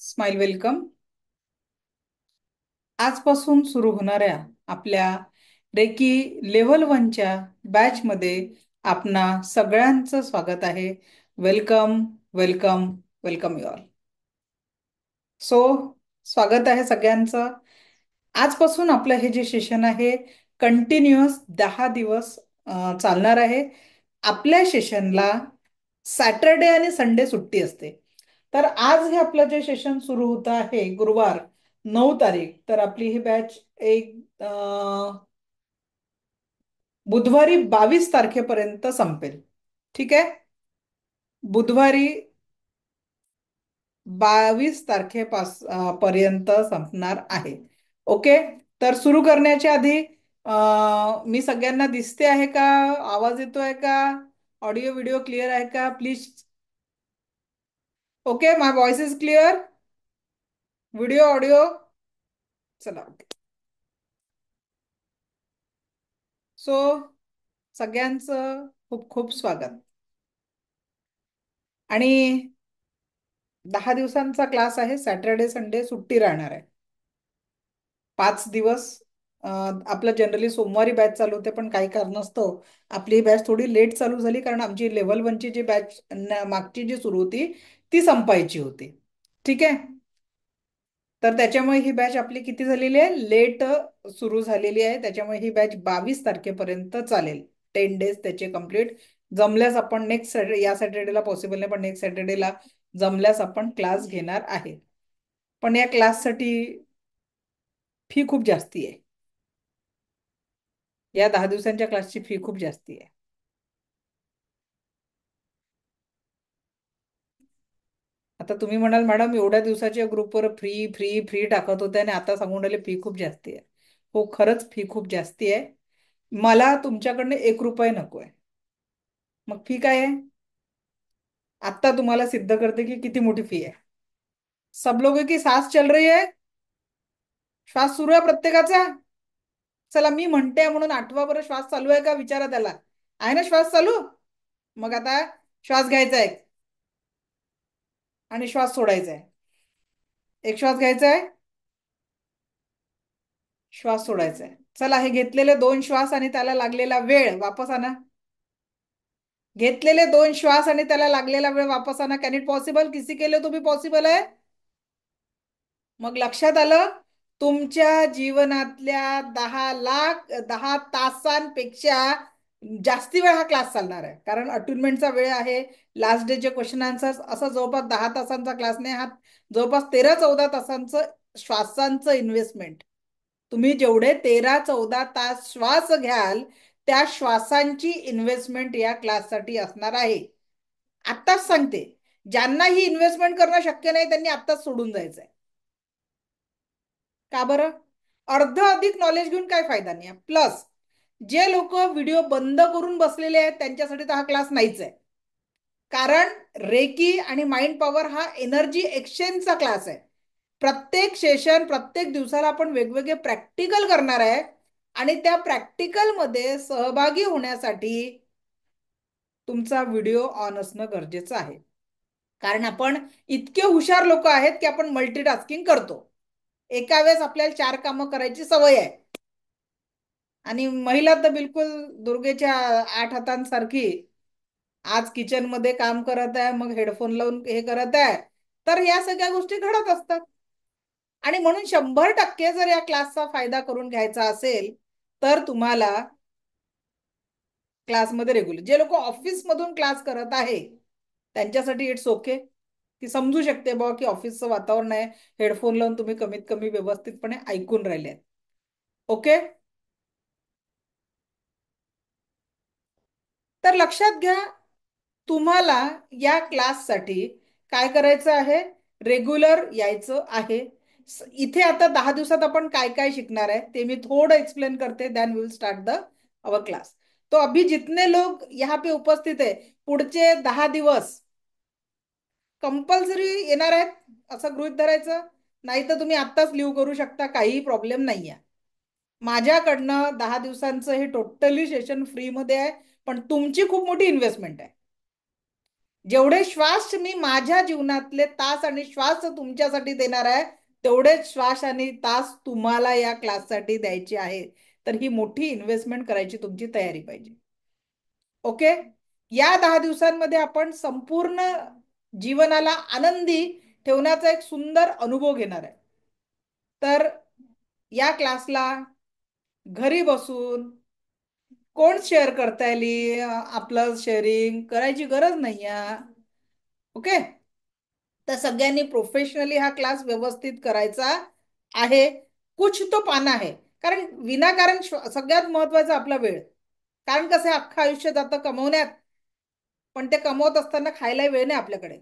Smile welcome. आजपासून सुरू होणाऱ्या आपल्या रेकी लेव्हल वनच्या बॅचमध्ये आपणा सगळ्यांचं स्वागत आहे. Welcome, welcome, welcome you all. So स्वागत आहे सगळ्यांचं. आजपासून आपलं हे जे सेशन आहे कंटिन्युअस 10 दिवस चालणार आहे. आपल्या सेशनला सॅटरडे आणि संडे सुट्टी असते. तर आज हे आपलं जे सेशन सुरू होतं आहे गुरुवार 9 तारीख, तर आपली ही बॅच एक बुधवारी 22 तारखेपर्यंत संपेल. ठीक आहे. बुधवारी 22 तारखेपर्यंत संपणार आहे. ओके. तर सुरू करण्याच्या आधी मी सगळ्यांना दिसते आहे का? आवाज येतोय का? ऑडिओ व्हिडिओ क्लिअर आहे का? Please. Okay, my voice is clear. Video audio. चला, ओके. सो सगळ्यांचं खूप खूप स्वागत. आणि 10 दिवसांचा क्लास आहे. सॅटर्डे संडे सुट्टी राहणार आहे. 5 दिवस. आपलं जनरली सोमवारी बॅच चालू होते, पण काही कारणास्तव आपली बॅच थोडी लेट चालू झाली, कारण आमची लेव्हल वनची जी बॅच मागची जी सुरू होती ती संपायची होती. ठीक आहे. तर त्याच्यामुळे ही बॅच आपली किती झालेली आहे, लेट सुरू झालेली आहे. त्याच्यामुळे ही बॅच 22 तारखेपर्यंत चालेल. 10 डेज त्याचे कम्प्लीट. जमल्यास आपण नेक्स्ट सॅटर्डे, या सॅटर्डेला पॉसिबल नाही पण नेक्स्ट सॅटर्डेला जमल्यास आपण क्लास घेणार आहे. पण या क्लाससाठी फी खूप जास्ती आहे. या 10 दिवसांच्या क्लासची फी खूप जास्ती आहे. आता तुम्ही म्हणाल, मॅडम एवढ्या दिवसाच्या ग्रुपवर फ्री फ्री फ्री टाकत होते आणि आता सांगून राहिले फी खूप जास्ती आहे. हो, खरंच फी खूप जास्ती आहे. मला तुमच्याकडनं 1 रुपये नको आहे. मग फी काय आहे? आत्ता तुम्हाला सिद्ध करते की किती मोठी फी आहे. सब लोगों की सांस चल रही है. श्वास सुरू आहे प्रत्येकाचा. चला, मी म्हणते म्हणून आठवा, बरं श्वास चालू आहे का विचारा त्याला. आहे ना श्वास चालू? मग आता श्वास घ्यायचा आहे आणि श्वास सोडायचा आहे. एक श्वास घ्यायचा आहे, श्वास सोडायचा आहे. चला, हे घेतलेले 2 श्वास आणि त्याला लागलेला वेळ वापस आणा. घेतलेले 2 श्वास आणि त्याला लागलेला वेळ वापस आणा. Can it possible? किसी के लिए तो भी पॉसिबल आहे. मग लक्षात आलं. तुमच्या जीवनातल्या 10 लाख 10 तासांपेक्षा जास्ती वेळ हा क्लास चालणार आहे, कारण अटुनमेंटचा वेळ आहे. लास्ट डेचे क्वेश्चन आन्सर्स, असं जवळपास 10 तासांचा क्लास नाही हा. जवळपास 13-14 तासांचं श्वासांचं इन्व्हेस्टमेंट. तुम्ही जेवढे 13-14 तास श्वास घ्याल त्या श्वासांची इन्व्हेस्टमेंट या क्लाससाठी असणार आहे. आत्ताच सांगते, ज्यांना ही इन्व्हेस्टमेंट करणं शक्य नाही त्यांनी आत्ताच सोडून जायचंय. का बरं? अर्ध अधिक नॉलेज घेऊन काय फायदा नाही. प्लस जे लोक व्हिडिओ बंद करून बसलेले आहेत त्यांच्यासाठी तर हा क्लास नाहीच आहे. कारण रेकी आणि माइंड पॉवर हा एनर्जी एक्सचेंजचा क्लास आहे. प्रत्येक सेशन, प्रत्येक दिवसाला आपण वेगवेगळे प्रॅक्टिकल करणार आहे. आणि त्या प्रॅक्टिकल मध्ये सहभागी होण्यासाठी तुमचा व्हिडिओ ऑन असणं गरजेचं आहे. कारण आपण इतके हुशार लोक आहेत की आपण मल्टीटास्किंग करतो. एका वेळेस आपल्याला 4 कामं करायची सवय आहे. आणि महिला तर बिलकुल दुर्गेच्या 8 हातांसारखी. आज किचन मध्ये काम करत आहे, मग हेडफोन लावून हे करत आहे. तर या सगळ्या गोष्टी घडत असतात. आणि म्हणून 100% जर या क्लासचा फायदा करून घ्यायचा असेल तर तुम्हाला क्लासमध्ये रेग्युलर, जे लोक ऑफिस मधून क्लास करत आहे त्यांच्यासाठी इट्स ओके. ती समजू शकते बा की ऑफिसचं वातावरण आहे, हेडफोन लावून तुम्ही कमीत कमी व्यवस्थितपणे ऐकून राहिले. ओके. तर लक्षात घ्या, तुम्हाला या क्लाससाठी काय करायचं आहे, रेग्युलर यायचं आहे. इथे आता 10 दिवसात आपण काय काय शिकणार आहे ते मी थोडं एक्सप्लेन करते, then will start the our class. तो अभी जितने लोग यहाँ पे उपस्थित है, पुढचे 10 दिवस कंपल्सरी येणार आहेत असं गृहीत धरायचं. नाही तर तुम्ही आत्ताच लिव्ह करू शकता, काही प्रॉब्लेम नाही आहे. माझ्याकडनं 10 दिवसांचं हे टोटली सेशन फ्री मध्ये आहे, पण तुमची खूप मोठी इन्व्हेस्टमेंट आहे. जेवढे श्वास मी माझ्या जीवनातले तास आणि श्वास तुमच्यासाठी देणार आहे, तेवढेच श्वास आणि तास तुम्हाला या क्लाससाठी द्यायचे आहे. तर ही मोठी इन्व्हेस्टमेंट करायची तुमची तयारी पाहिजे. ओके. या 10 दिवसांमध्ये आपण संपूर्ण जीवनाला आनंदी ठेवण्याचा एक सुंदर अनुभव घेणार आहे. तर या क्लासला घरी बसून कोण शेअर करता येईल, आपलं शेअरिंग करायची गरज नाही आहे. ओके. तर सगळ्यांनी प्रोफेशनली हा क्लास व्यवस्थित करायचा आहे. कुछ तो पाना आहे. कारण विनाकारण सगळ्यात महत्वाचा आपला वेळ. कारण कसं आहे, अख्खं आयुष्य जातं कमवण्यात, पण ते कमवत असताना खायला वेळ नाही आपल्याकडे.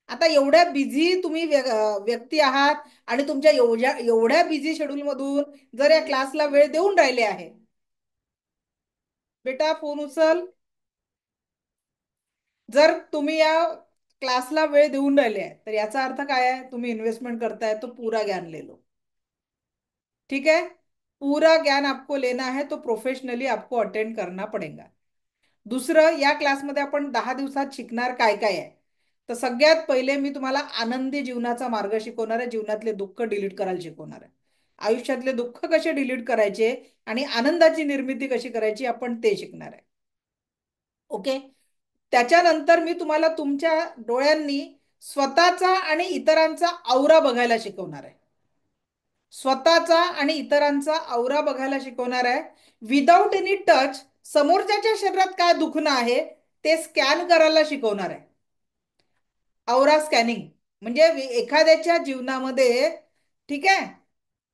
आता एवढ्या बिझी तुम्ही व्यक्ती आहात आणि तुमच्या एवढ्या एवढ्या बिझी शेड्यूल मधून जर या क्लासला वेळ देऊन राहिले आहे, बेटा फोन उचल. जर तुम्ही या क्लासला वेळ देऊन राहिले आहे, तर याचा अर्थ काय आहे, तुम्ही इन्वेस्टमेंट करताय तो पूरा ज्ञान ले लो. ठीक है. पूरा ज्ञान आपको लेना है तो प्रोफेशनली आपको अटेंड करना पडेगा. दुसरं, या क्लासमध्ये आपण 10 दिवसात शिकणार काय काय आहे. तर सगळ्यात पहिले मी तुम्हाला आनंदी जीवनाचा मार्ग शिकवणार आहे. जीवनातले दुःख डिलीट करायला शिकवणार आहे. आयुष्यातले दुःख कसे डिलीट करायचे आणि आनंदाची निर्मिती कशी करायची आपण ते शिकणार आहे. ओके. त्याच्यानंतर मी तुम्हाला तुमच्या डोळ्यांनी स्वतःचा आणि इतरांचा औरा बघायला शिकवणार आहे. स्वतःचा आणि इतरांचा औरा बघायला शिकवणार आहे. विदाऊट एनी टच समोरच्याच्या शरीरात काय दुखणं आहे ते स्कॅन करायला शिकवणार आहे. औरा स्कॅनिंग म्हणजे एखाद्याच्या जीवनामध्ये, ठीक आहे,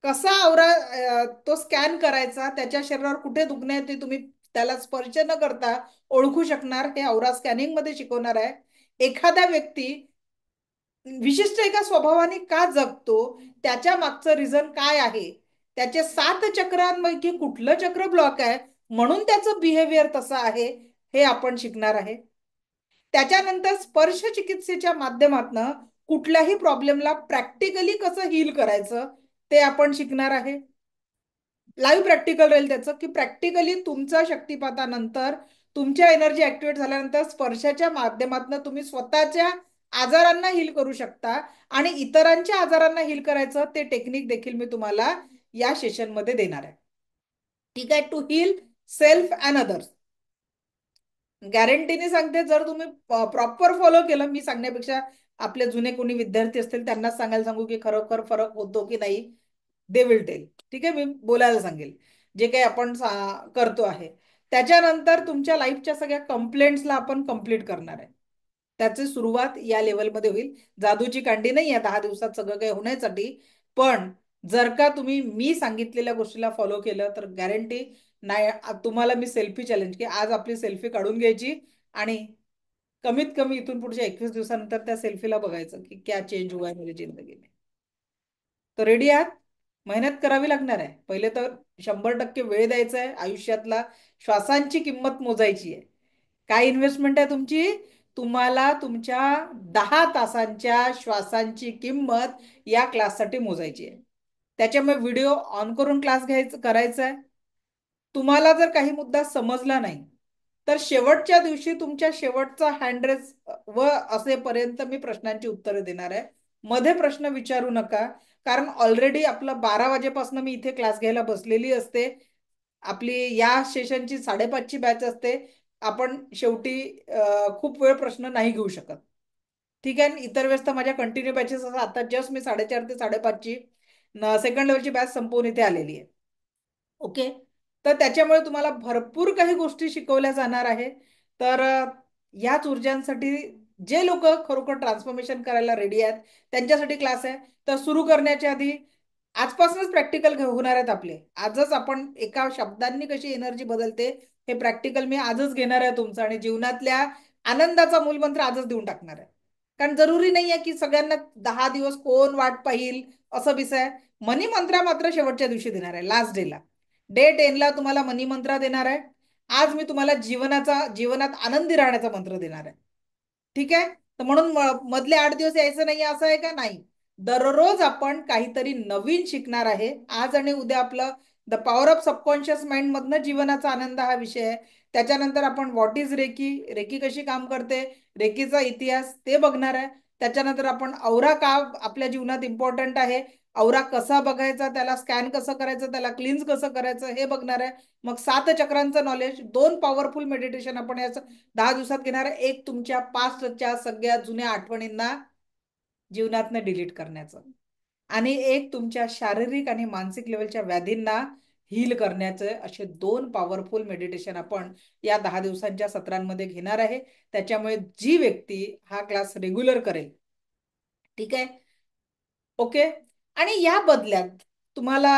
कसा औरा तो स्कॅन करायचा, त्याच्या शरीरावर कुठे दुखणे आहे ते तुम्ही त्याला स्पर्श न करता ओळखू शकणार, हे औरा स्कॅनिंग मध्ये शिकवणार आहे. एखादा व्यक्ती विशिष्ट एका स्वभावाने का जगतो, त्याच्या मागचं रिझन काय आहे, त्याचे 7 चक्रांपैकी कुठलं चक्र ब्लॉक आहे म्हणून त्याचं बिहेवियर तसं आहे, हे आपण शिकणार आहे. त्याच्यानंतर स्पर्श चिकित्सेच्या माध्यमातून कुठल्याही प्रॉब्लेमला प्रॅक्टिकली कसं हील करायचं ते आपण शिकणार आहे. लाईव्ह प्रॅक्टिकल राहील त्याचं, की प्रॅक्टिकली तुमच्या शक्तिपातानंतर तुमच्या एनर्जी ऍक्टिव्हेट झाल्यानंतर स्पर्शाच्या माध्यमातून तुम्ही स्वतःच्या आजारांना हील करू शकता आणि इतरांच्या आजारांना हील करायचं ते टेक्निक देखील मी तुम्हाला या सेशन मध्ये देणार आहे. ठीक आहे. To heal self and others. गॅरंटीने सांगते, जर तुम्ही प्रॉपर फॉलो केलं, मी सांगण्यापेक्षा आपले जुने कोणी विद्यार्थी असतील त्यांनाच सांगायला सांगू की खरोखर फरक होतो की नाही, दे विल टेल. ठीक आहे. मी बोलायला सांगेल जे काही आपण करतो आहे. त्याच्यानंतर तुमच्या लाईफच्या सगळ्या कंप्लेंट्सला आपण कंप्लीट करणार आहे. त्याची सुरुवात या लेवलमध्ये होईल. जादूची कांडी नाही आहे 10 दिवसात सगळं काही होण्यासाठी, पण जर का तुम्ही मी सांगितलेल्या गोष्टीला फॉलो केलं तर गॅरंटी नाही, तुम्हाला मी सेल्फी चॅलेंज, की आज आपली सेल्फी काढून घ्यायची आणि कमीत कमी इथून पुढच्या 21 दिवसानंतर त्या सेल्फीला बघायचं की क्या चेंज हुआ है मेरी जिंदगी में. तर रेडी आहात? मेहनत करावी लागणार आहे. पहिले तर 100% वेळ द्यायचा आहे. आयुष्यातला श्वासांची किंमत मोजायची आहे. काय इन्व्हेस्टमेंट आहे तुमची? तुम्हाला तुमच्या 10 तासांच्या श्वासांची किंमत या क्लाससाठी मोजायची आहे. त्याच्यामुळे व्हिडिओ ऑन करून क्लास करायचा आहे. तुम्हाला जर काही मुद्दा समजला नाही तर शेवटच्या दिवशी तुमच्या शेवटचा हँडरेस व असेपर्यंत मी प्रश्नांची उत्तरं देणार आहे. मध्ये प्रश्न विचारू नका, कारण ऑलरेडी आपलं 12 वाजेपासून मी इथे क्लास घ्यायला बसलेली असते. आपली या सेशनची 5:30ची बॅच असते. आपण शेवटी खूप वेळ प्रश्न नाही घेऊ शकत. ठीक आहे. इतर वेळेस तर माझ्या कंटिन्यू बॅचेस असतात. आता जस्ट मी 4:30 ते 5:30ची सेकंड लेवलची बॅच संपवून इथे आलेली आहे. ओके. तर त्याच्यामुळे तुम्हाला भरपूर काही गोष्टी शिकवल्या जाणार आहे. तर याच ऊर्जांसाठी जे लोक खरोखर ट्रान्सफॉर्मेशन करायला रेडी आहेत त्यांच्यासाठी क्लास आहे. तर सुरू करण्याच्या आधी आजपासूनच प्रॅक्टिकल होणार आहेत आपले. आजच आपण एका शब्दांनी कशी एनर्जी बदलते हे प्रॅक्टिकल मी आजच घेणार आहे तुमचं, आणि जीवनातल्या आनंदाचा मूलमंत्र आजच देऊन टाकणार आहे. कारण जरुरी नाही आहे की सगळ्यांना 10 दिवस कोण वाट पाहिल असं बिस आहे. मनी मंत्र मात्र शेवटच्या दिवशी देणार आहे, लास्ट डेला. डे 10ला तुम्हाला मनी मंत्र देणार आहे. आज मी तुम्हाला जीवनात आनंदी राहण्याचा मंत्र देणार आहे. ठीक आहे. तर म्हणून मधले 8 दिवस यायचं नाही असं आहे का? नाही. दररोज आपण काहीतरी नवीन शिकणार आहे. आज आणि उद्या आपलं the power of subconscious mind मधनं जीवनाचा आनंद हा विषय आहे. त्याच्यानंतर आपण व्हॉट इज रेकी, रेकी कशी काम करते, रेकीचा इतिहास ते बघणार आहे. त्याच्यानंतर आपण औरा का आपल्या जीवनात इम्पॉर्टंट आहे, औरा कसा बघायचा, त्याला स्कॅन कसं करायचं, त्याला क्लिन्स कसं करायचं हे बघणार आहे. मग 7 चक्रांचं नॉलेज, 2 पॉवरफुल मेडिटेशन आपण याचं 10 दिवसात घेणार आहे. एक तुमच्या पास्टच्या सगळ्या जुन्या आठवणींना जीवनातनं डिलीट करण्याचं, आणि एक तुमच्या शारीरिक आणि मानसिक लेवलच्या व्याधींना हील करण्याचे, असे 2 पॉवरफुल मेडिटेशन आपण या 10 दिवसांच्या सत्रांमध्ये घेणार आहे. त्याच्यामुळे जी व्यक्ती हा क्लास रेग्युलर करेल, ठीक आहे, ओके, आणि या बदल्यात तुम्हाला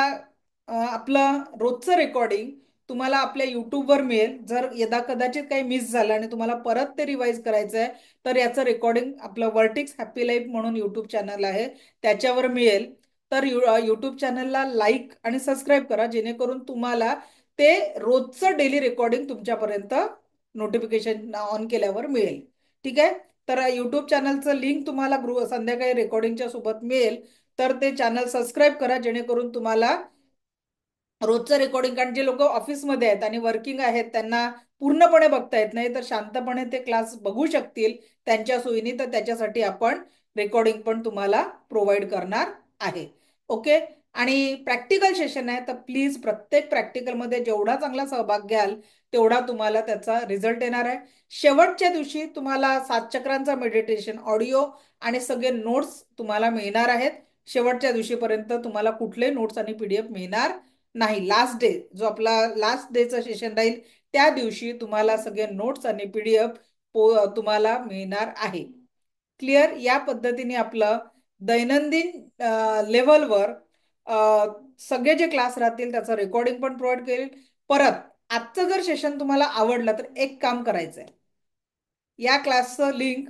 आपलं रोजचं रेकॉर्डिंग तुम्हाला आपल्या युट्यूबवर मिळेल. जर यदा कदाचित काही मिस झालं आणि तुम्हाला परत ते रिवाईज करायचं आहे, तर याचं रेकॉर्डिंग आपलं वर्टिक्स हॅपी लाईफ म्हणून यूट्यूब चॅनल आहे त्याच्यावर मिळेल. तर यूट्यूब चॅनलला लाईक आणि सबस्क्राईब करा, जेणेकरून तुम्हाला ते रोजचं डेली रेकॉर्डिंग तुमच्यापर्यंत नोटिफिकेशन ऑन केल्यावर मिळेल. ठीक आहे. तर यूट्यूब चॅनलचं लिंक तुम्हाला संध्याकाळी रेकॉर्डिंगच्या सोबत मिळेल. तर ते चॅनल सबस्क्राईब करा, जेणेकरून तुम्हाला रोजचं रेकॉर्डिंग, कारण जे लोक ऑफिसमध्ये आहेत आणि वर्किंग आहेत त्यांना पूर्णपणे बघता येत नाही, तर शांतपणे ते क्लास बघू शकतील त्यांच्या सोयीने. तर त्याच्यासाठी आपण रेकॉर्डिंग पण तुम्हाला प्रोव्हाइड करणार आहे. ओके. आणि प्रॅक्टिकल सेशन आहे, तर प्लीज प्रत्येक प्रॅक्टिकलमध्ये जेवढा चांगला सहभाग घ्याल तेवढा तुम्हाला त्याचा रिझल्ट येणार आहे. शेवटच्या दिवशी तुम्हाला 7 चक्रांचा मेडिटेशन ऑडिओ आणि सगळे नोट्स तुम्हाला मिळणार आहेत. शेवटच्या दिवशीपर्यंत तुम्हाला कुठले नोट्स आणि पीडीएफ मिळणार नाही. लास्ट डे जो आपला लास्ट डेचं सेशन राहील त्या दिवशी तुम्हाला सगळे नोट्स आणि पीडीएफ तुम्हाला मिळणार आहे. क्लिअर. या पद्धतीने आपलं दैनंदिन लेवलवर सगळे जे क्लास राहतील त्याचं रेकॉर्डिंग पण प्रोव्हाइड करेल. परत आजचं जर सेशन तुम्हाला आवडलं तर एक काम करायचं आहे, या क्लासचं लिंक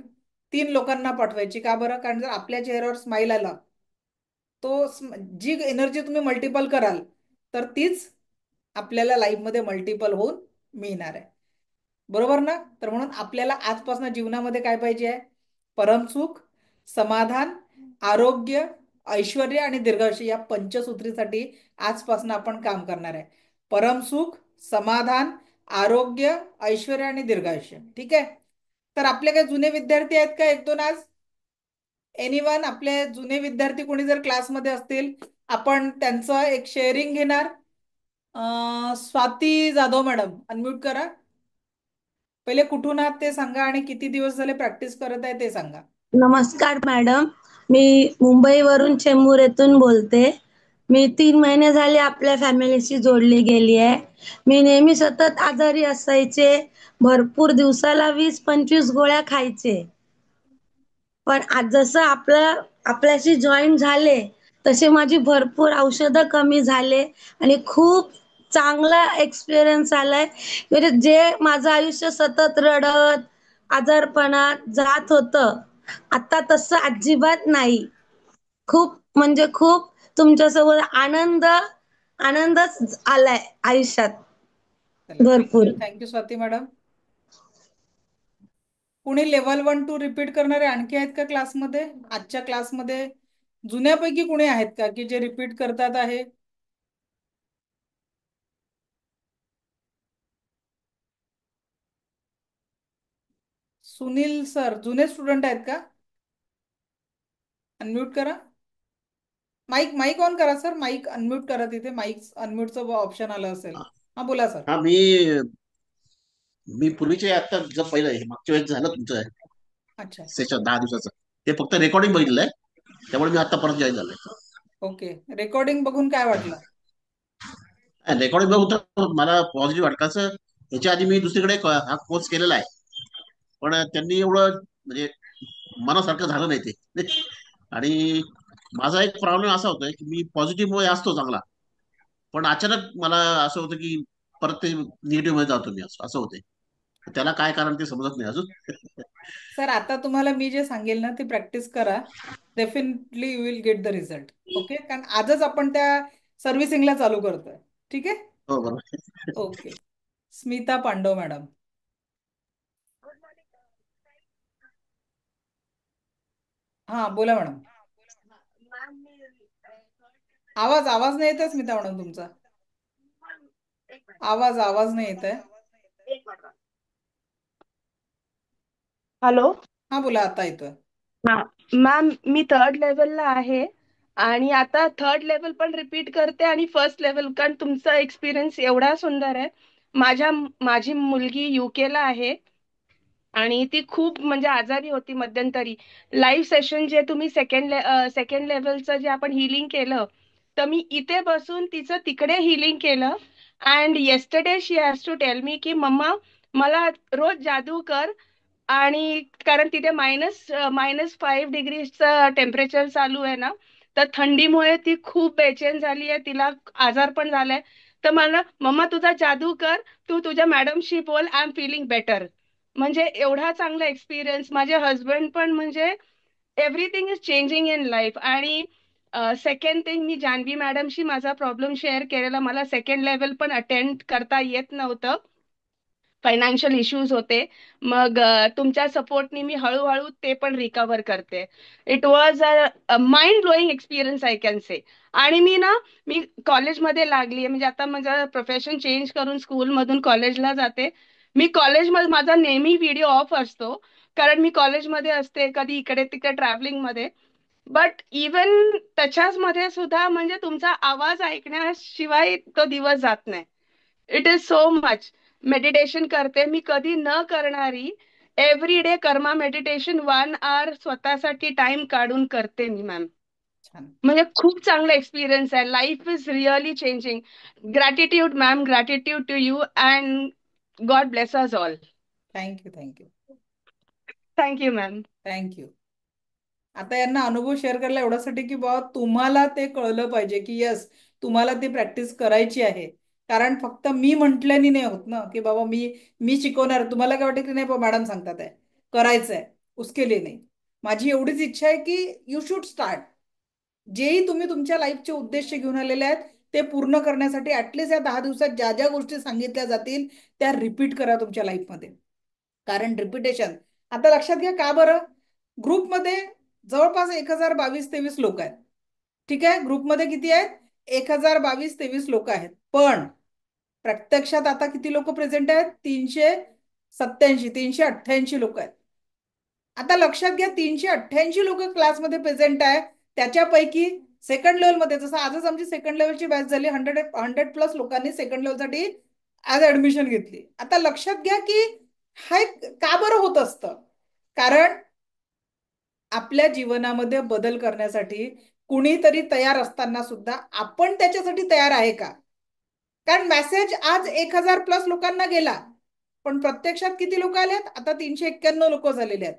3 लोकांना पाठवायची. का बरं? कारण जर आपल्या चेहऱ्यावर स्माईल आला, तो जी एनर्जी तुम्ही मल्टिपल कराल तर तीच आपल्याला लाईफमध्ये मल्टिपल होऊन मिळणार आहे. बरोबर ना? तर म्हणून आपल्याला आजपासून जीवनामध्ये काय पाहिजे आहे? परमसुख, समाधान, आरोग्य, ऐश्वर आणि दीर्घायुष्य या पंचसूत्रीसाठी आजपासून आपण काम करणार आहे. परमसुख, समाधान, आरोग्य, ऐश्वर आणि दीर्घायुष्य. ठीक आहे. तर आपले काही जुने विद्यार्थी आहेत का? 1-2 आज एनिवन आपले जुने विद्यार्थी कोणी जर क्लासमध्ये असतील, आपण त्यांचं एक शेअरिंग घेणार. स्वाती जाधव मॅडम अनम्यूट करा. पहिले कुठून आहात ते सांगा आणि किती दिवस झाले प्रॅक्टिस करत आहे ते सांगा. नमस्कार मॅडम, मी मुंबईवरून चेंबूर येथून बोलते. मी 3 महिने झाले आपल्या फॅमिलीशी जोडली गेली आहे. मी नेहमी सतत आजारी असायचे, भरपूर दिवसाला 20-25 गोळ्या खायचे. पण आज जसं आपल्याशी जॉईन झाले तसे माझी भरपूर औषधं कमी झाले आणि खूप चांगला एक्सपिरियन्स आलाय. म्हणजे जे माझं आयुष्य सतत रडत आजारपणात जात होतं, आता तसं अजिबात नाही. खूप म्हणजे खूप तुमच्यासोबत आनंदच आलाय आयुष्यात चला, भरपूर. Thank you thank you Swati madam. कुणी लेवल 1-2 रिपीट करणारे आणखी आहेत का क्लासमध्ये? आजच्या क्लासमध्ये जुन्यापैकी कुणी आहेत का की जे रिपीट करतात आहे? सुनील सर जुने स्टुडंट आहेत का? अनम्यूट करा. माईक माईक ऑन करा सर. माईक अनम्यूट करा. तिथे माईक अनम्यूटचं ऑप्शन आलं असेल. हा बोला सर. हा मी पूर्वीचे आता जर पहिलं मागच्या वेळेस झालं तुमचं अच्छा. सेशन 10 दिवसाचं, ते फक्त रेकॉर्डिंग बघितलंय, त्यामुळे मी आता परत जॉईन झालोय. ओके. रेकॉर्डिंग बघून काय वाटलं? रेकॉर्डिंग बघून तर मला पॉझिटिव्ह वाटतं. कसं याच्या आधी मी दुसरीकडे हा कोर्स केलेला आहे, पण त्यांनी एवढं म्हणजे मनासारखं झालं नाही ते. आणि माझा एक प्रॉब्लेम असा होतोय की मी पॉझिटिव्ह मध्ये असतो चांगला, पण अचानक मला असं होतं की परत ते निगेटिव्ह मध्ये जातो मी, असं होतंय. त्याला काय कारण ते समजत नाही अजून. सर आता तुम्हाला मी जे सांगेल ना ते प्रॅक्टिस करा. Definitely you will get the result. Okay. कारण आजच आपण त्या सर्व्हिसिंगला चालू करतोय. ठीक आहे. हो बरोबर. ओके. स्मिता पांडव मॅडम. हा बोला मॅडम. आवाज आवाज नाही येत स्मिता मॅडम तुमचा. आवाज आवाज नाही येत आहे. हॅलो. हा बोला, आता येतोय. हा मॅम, मी थर्ड लेवलला आहे आणि आता थर्ड लेवल पण रिपीट करते आणि फर्स्ट लेवल, कारण तुमचा एक्सपिरियन्स एवढा सुंदर आहे. माझी मुलगी UK ला आहे आणि ती खूप म्हणजे आजारी होती मध्यंतरी. लाईव्ह सेशन जे तुम्ही सेकंड लेवलचं जे आपण हिलिंग केलं, तर मी इथे बसून तिचं तिकडे हिलिंग केलं. And yesterday she has to tell me की मम्मा, मला रोज जादू कर. आणि कारण तिथे -5 डिग्रीचं टेम्परेचर चालू आहे ना, तर थंडीमुळे ती खूप बेचैन झाली आहे, तिला आजार पण झालाय. तर मला, मम्मा तुझा जादू कर, तू तुझ्या मॅडमशी बोल, आय एम फिलिंग बेटर. म्हणजे एवढा चांगला एक्सपिरियन्स. माझे हस्बंड पण म्हणजे everything is changing in life. आणि सेकंड थिंग, मी जान्हवी मॅडमशी माझा प्रॉब्लेम शेअर केलेला. मला सेकंड लेवल पण अटेंड करता येत नव्हतं, फायनान्शियल इश्यूज होते. मग तुमच्या सपोर्टनी मी हळूहळू ते पण रिकवर करते. It was a mind blowing experience, I can say. आणि मी कॉलेजमध्ये लागली म्हणजे आता माझं प्रोफेशन चेंज करून स्कूलमधून कॉलेजला जाते. मी कॉलेजमध्ये माझा नेहमी व्हिडिओ ऑफ असतो, कारण मी कॉलेजमध्ये असते, कधी इकडे तिकडे ट्रॅव्हलिंगमध्ये. बट इवन त्याच्याच मध्ये सुद्धा म्हणजे तुमचा आवाज ऐकण्याशिवाय तो दिवस जात नाही. It is so much. Meditation करते मी, कधी न करणारी. एव्हरी डे कर्मा मेडिटेशन 1 आवर स्वतःसाठी टाइम काढून करते मी मॅम. छान. म्हणजे खूप चांगला एक्सपिरियन्स आहे. Life is really changing. Gratitude ma'am, gratitude to you and God bless us all. Thank you thank you. Thank you ma'am. Thank you. आता यांना अनुभव शेअर करायला एवढ्यासाठी की बाबा तुम्हाला ते कळलं पाहिजे की यस, तुम्हाला ती प्रॅक्टिस करायची आहे. कारण फक्त मी म्हटल्याने नाही होत ना, की बाबा मी मी शिकवणार. तुम्हाला काय वाटतं की नाही बाबा मॅडम सांगतात आहे, करायचं आहे, उसके लिए नाही. माझी एवढीच इच्छा आहे की यू शुड स्टार्ट. जेही तुम्ही तुमच्या लाईफचे उद्देश घेऊन आलेले आहेत ते पूर्ण करण्यासाठी ऍटलीस्ट या 10 दिवसात ज्या ज्या गोष्टी सांगितल्या जातील त्या रिपीट करा तुमच्या लाईफमध्ये. कारण रिपिटेशन, आता लक्षात घ्या का बरं, ग्रुपमध्ये जवळपास 1022-23 लोक आहेत. ठीक आहे, ग्रुपमध्ये किती आहेत? 1022-23 लोक आहेत. पण प्रत्यक्षात आता किती लोक प्रेझेंट आहेत? 387, 388 लोक आहेत. आता लक्षात घ्या, 388 लोक क्लासमध्ये प्रेझेंट आहे. त्याच्यापैकी सेकंड लेवलमध्ये, जसं आजच आमची सेकंड लेवलची बॅच झाली, 100+ लोकांनी सेकंड लेवलसाठी ऍज ऍडमिशन घेतली. आता लक्षात घ्या की हा का बरं होत असतं. कारण आपल्या जीवनामध्ये बदल करण्यासाठी कुणीतरी तयार असताना सुद्धा आपण त्याच्यासाठी तयार आहे का? कारण मेसेज आज 1000+ लोकांना गेला, पण प्रत्यक्षात किती लोक आलेत? आता 391 लोक झालेले आहेत.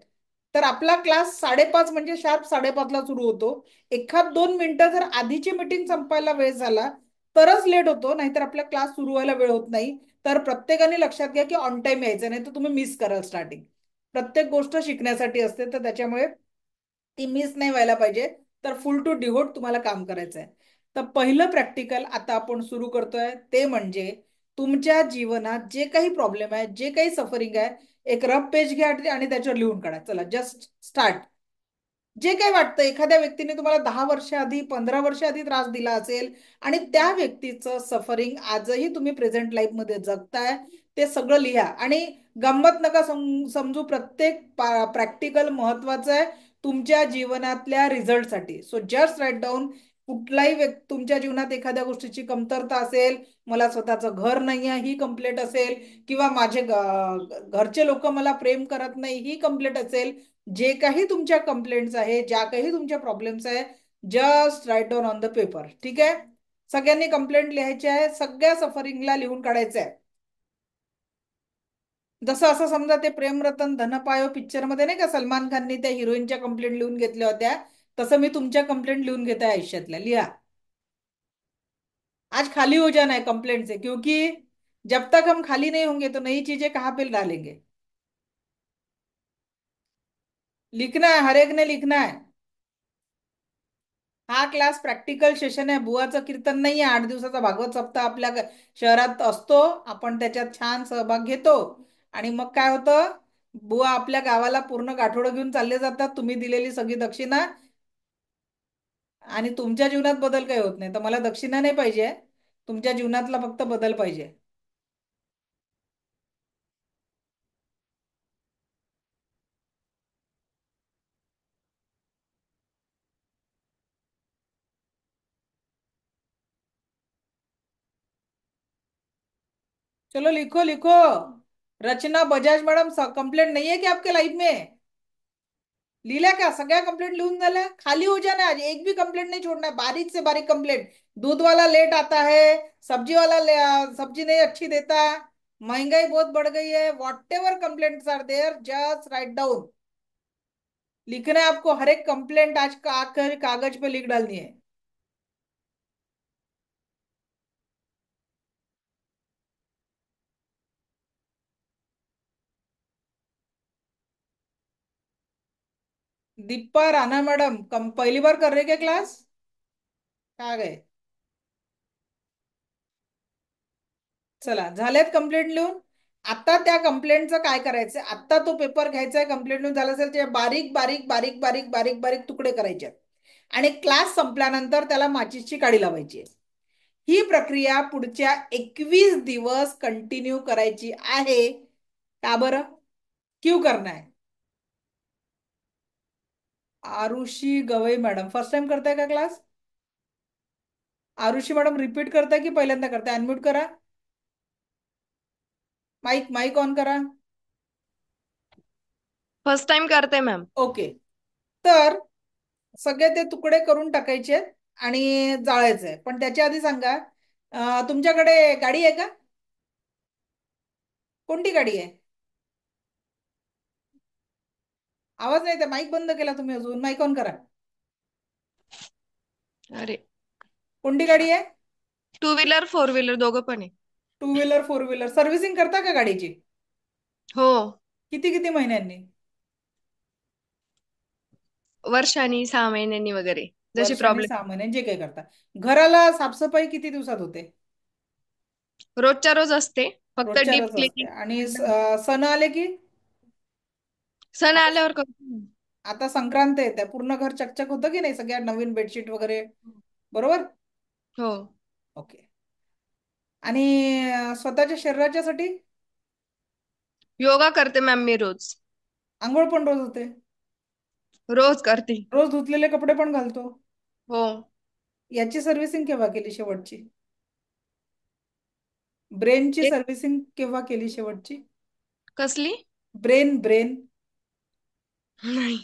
तर आपला क्लास 5:30 म्हणजे शार्प 5:30ला सुरू होतो. एखाद 2 मिनिटं जर आधीची मीटिंग संपायला वेळ झाला तरच लेट होतो, नाहीतर आपला क्लास सुरू व्हायला वेळ होत नाही. तर प्रत्येकाने लक्षात घ्या की ऑन टाइम यायचं, नाही तर तुम्ही मिस कराल स्टार्टिंग. प्रत्येक गोष्ट शिकण्यासाठी असते, तर त्याच्यामुळे ती मिस नाही व्हायला पाहिजे. तर फुल टू डिव्होट तुम्हाला काम करायचं आहे. तर पहिलं प्रॅक्टिकल आता आपण सुरू करतोय ते म्हणजे तुमच्या जीवनात जे काही प्रॉब्लेम आहे, जे काही सफरिंग आहे, एक रफ पेज घ्या आणि त्याच्यावर लिहून काढा. चला, जस्ट स्टार्ट. जे काही वाटतं, एखाद्या व्यक्तीने तुम्हाला 10 वर्ष आधी, 15 वर्ष आधी त्रास दिला असेल आणि त्या व्यक्तीचं सफरिंग आजही तुम्ही प्रेझेंट लाईफ मध्ये जगताय, ते सगळं लिहा. आणि गंमत नका समजू, प्रत्येक प्रॅक्टिकल महत्वाचं आहे तुमच्या जीवनातल्या रिझल्टसाठी. So just write down. कुठलाही तुमच्या जीवनात एखाद्या गोष्टीची कमतरता असेल, मला स्वतःचं घर नाही आहे ही कंप्लेंट असेल, किंवा माझे घरचे लोक मला प्रेम करत नाही ही कंप्लेंट असेल, जे काही तुमच्या कंप्लेंट्स आहे, ज्या काही तुमच्या प्रॉब्लेम्स आहे, just write down on the paper. ठीक आहे, सगळ्यांनी कंप्लेंट लिहायची आहे, सगळ्या सफरिंगला लिहून काढायचं आहे. जसं असं समजा ते प्रेम रतन धन पायो पिक्चर मध्ये नाही का, सलमान खानने त्या हिरोईनच्या कंप्लेंट लिहून घेतल्या होत्या, तसं मी तुमच्या कंप्लेंट लिहून घेत आहे आयुष्यातल्या. लिहा. आज खाली हो जाना है कंप्लेंट से, क्योंकि जब तक हम खाली नहीं होंगे तो नई चीजें कहाँ पे डालेंगे. लिखना है, हर एक ने लिखना है. हा क्लास प्रॅक्टिकल सेशन आहे, बुवाचं कीर्तन नाही आहे. 8 दिवसाचा भागवत सप्ताह आपल्या शहरात असतो, आपण त्याच्यात छान सहभाग घेतो. आणि मग काय होतं, बुवा आपल्या गावाला पूर्ण गाठोडं घेऊन चालले जातात, तुम्ही दिलेली सगळी दक्षिणा, आणि तुमच्या जीवनात बदल काही होत नाही. तर मला दक्षिणा नाही पाहिजे, तुमच्या जीवनातला फक्त बदल पाहिजे. चलो लिखो लिखो। रचना बजाज मैडम, कंप्लेंट नहीं है क्या आपके लाइफ में? लीला क्या सगळ्या कंप्लेंट लिहून झाल्या? खाली हो जाना आज, एक भी कंप्लेंट नहीं छोड़ना है, बारीक से बारीक कंप्लेंट। दूध वाला लेट आता है, सब्जी वाला सब्जी नहीं अच्छी देता, महंगाई बहुत बढ़ गई है, whatever complaints are there just write down. लिखना है आपको, हर एक कंप्लेंट आज का आकर कागज पे लिख डालनी है। दीपा राणा मैडम, पहली बार कर रहे क्या क्लास? कहाँ गए? चला, झाल्यात कंप्लेंट लिहून? आता त्या कंप्लेंटचं काय करायचं? आता तो पेपर घ्यायचा आहे, कंप्लेंट लिहून झाला असेल ते बारीक बारीक बारीक बारीक बारीक बारीक तुकडे करायचे आहेत. आणि क्लास संपल्यानंतर त्याला माचीसची काडी लावायची आहे. ही प्रक्रिया पुढच्या 21 दिवस कंटिन्यू करायची आहे. का बरं? क्यों करना है? Arushi Gawai madam first time करताय का क्लास? आरुषी मैडम रिपीट करताय की पहिल्यांदा करताय? अनम्यूट करा, माइक माइक ऑन करा. फर्स्ट टाइम करते मॅम. ओके, तर सगळे ते तुकडे करून टाकायचे आणि जाळायचे आहे. पण त्याच्या आधी सांगा, तुमच्याकडे गाडी आहे का? कोणती गाडी आहे? आवाज नाही, माईक बंद केला तुम्ही, अजून माईक ऑन करा. अरे, कोणती गाडी आहे? 2 व्हीलर 4 व्हीलर दोघं पण आहे. 2 व्हीलर 4 व्हीलर. सर्व्हिसिंग करता का गाडीची? हो, किती किती महिन्यांनी? वर्षांनी 6 महिन्यांनी वगैरे जशी वर्षांनी, प्रॉब्लेम. 6 महिन्यांनी, जे काही करता. घराला साफसफाई किती दिवसात होते? रोजच्या रोज असते, फक्त रोजच्या डीप रोज असते. आणि क्लिनिंग सण आले की? सण आता आल्यावर करतो. आता संक्रांत येते, पूर्ण घर चकचक होतं की नाही, सगळ्या नवीन बेडशीट वगैरे, बरोबर? हो, ओके. आणि स्वतःच्या शरीराच्या साठी? योगा करते मॅम मी रोज. आंघोळ पण रोज होते? रोज करते. रोज धुतलेले कपडे पण घालतो? हो, याची सर्व्हिसिंग केव्हा केली शेवटची? ब्रेनची एक सर्व्हिसिंग केव्हा केली शेवटची? कसली? ब्रेन ब्रेन नाही.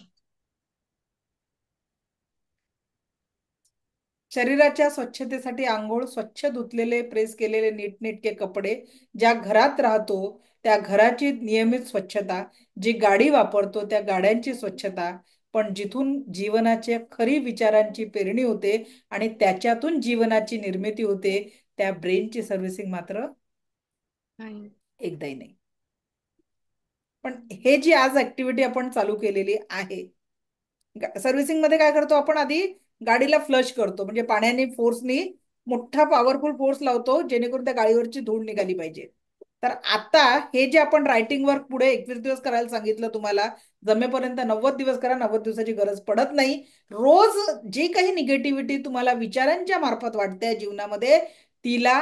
शरीराच्या स्वच्छतेसाठी आंघोळ, स्वच्छ धुतलेले प्रेस केलेले नीटनेटके कपडे, ज्या घरात राहतो त्या घराची नियमित स्वच्छता, जी गाडी वापरतो त्या गाड्यांची स्वच्छता, पण जिथून जीवनाच्या खरी विचारांची पेरणी होते आणि त्याच्यातून जीवनाची निर्मिती होते, त्या ब्रेनची सर्व्हिसिंग मात्र नाही. एकदाही नाही. पण हे जी आज ऍक्टिव्हिटी आपण चालू केलेली आहे, सर्व्हिसिंग मध्ये काय करतो आपण? आधी गाडीला फ्लश करतो, म्हणजे पाण्याने फोर्सनी मोठा पॉवरफुल फोर्स लावतो, जेणेकरून त्या गाडीवरची धूळ निघाली पाहिजे. तर आता हे जे आपण रायटिंग वर्क पुढे 21 दिवस करायला सांगितलं तुम्हाला, जमेपर्यंत 90 दिवस करा. 90 दिवसाची गरज पडत नाही. रोज जी काही निगेटिव्हिटी तुम्हाला विचारांच्या मार्फत वाटते जीवनामध्ये, तिला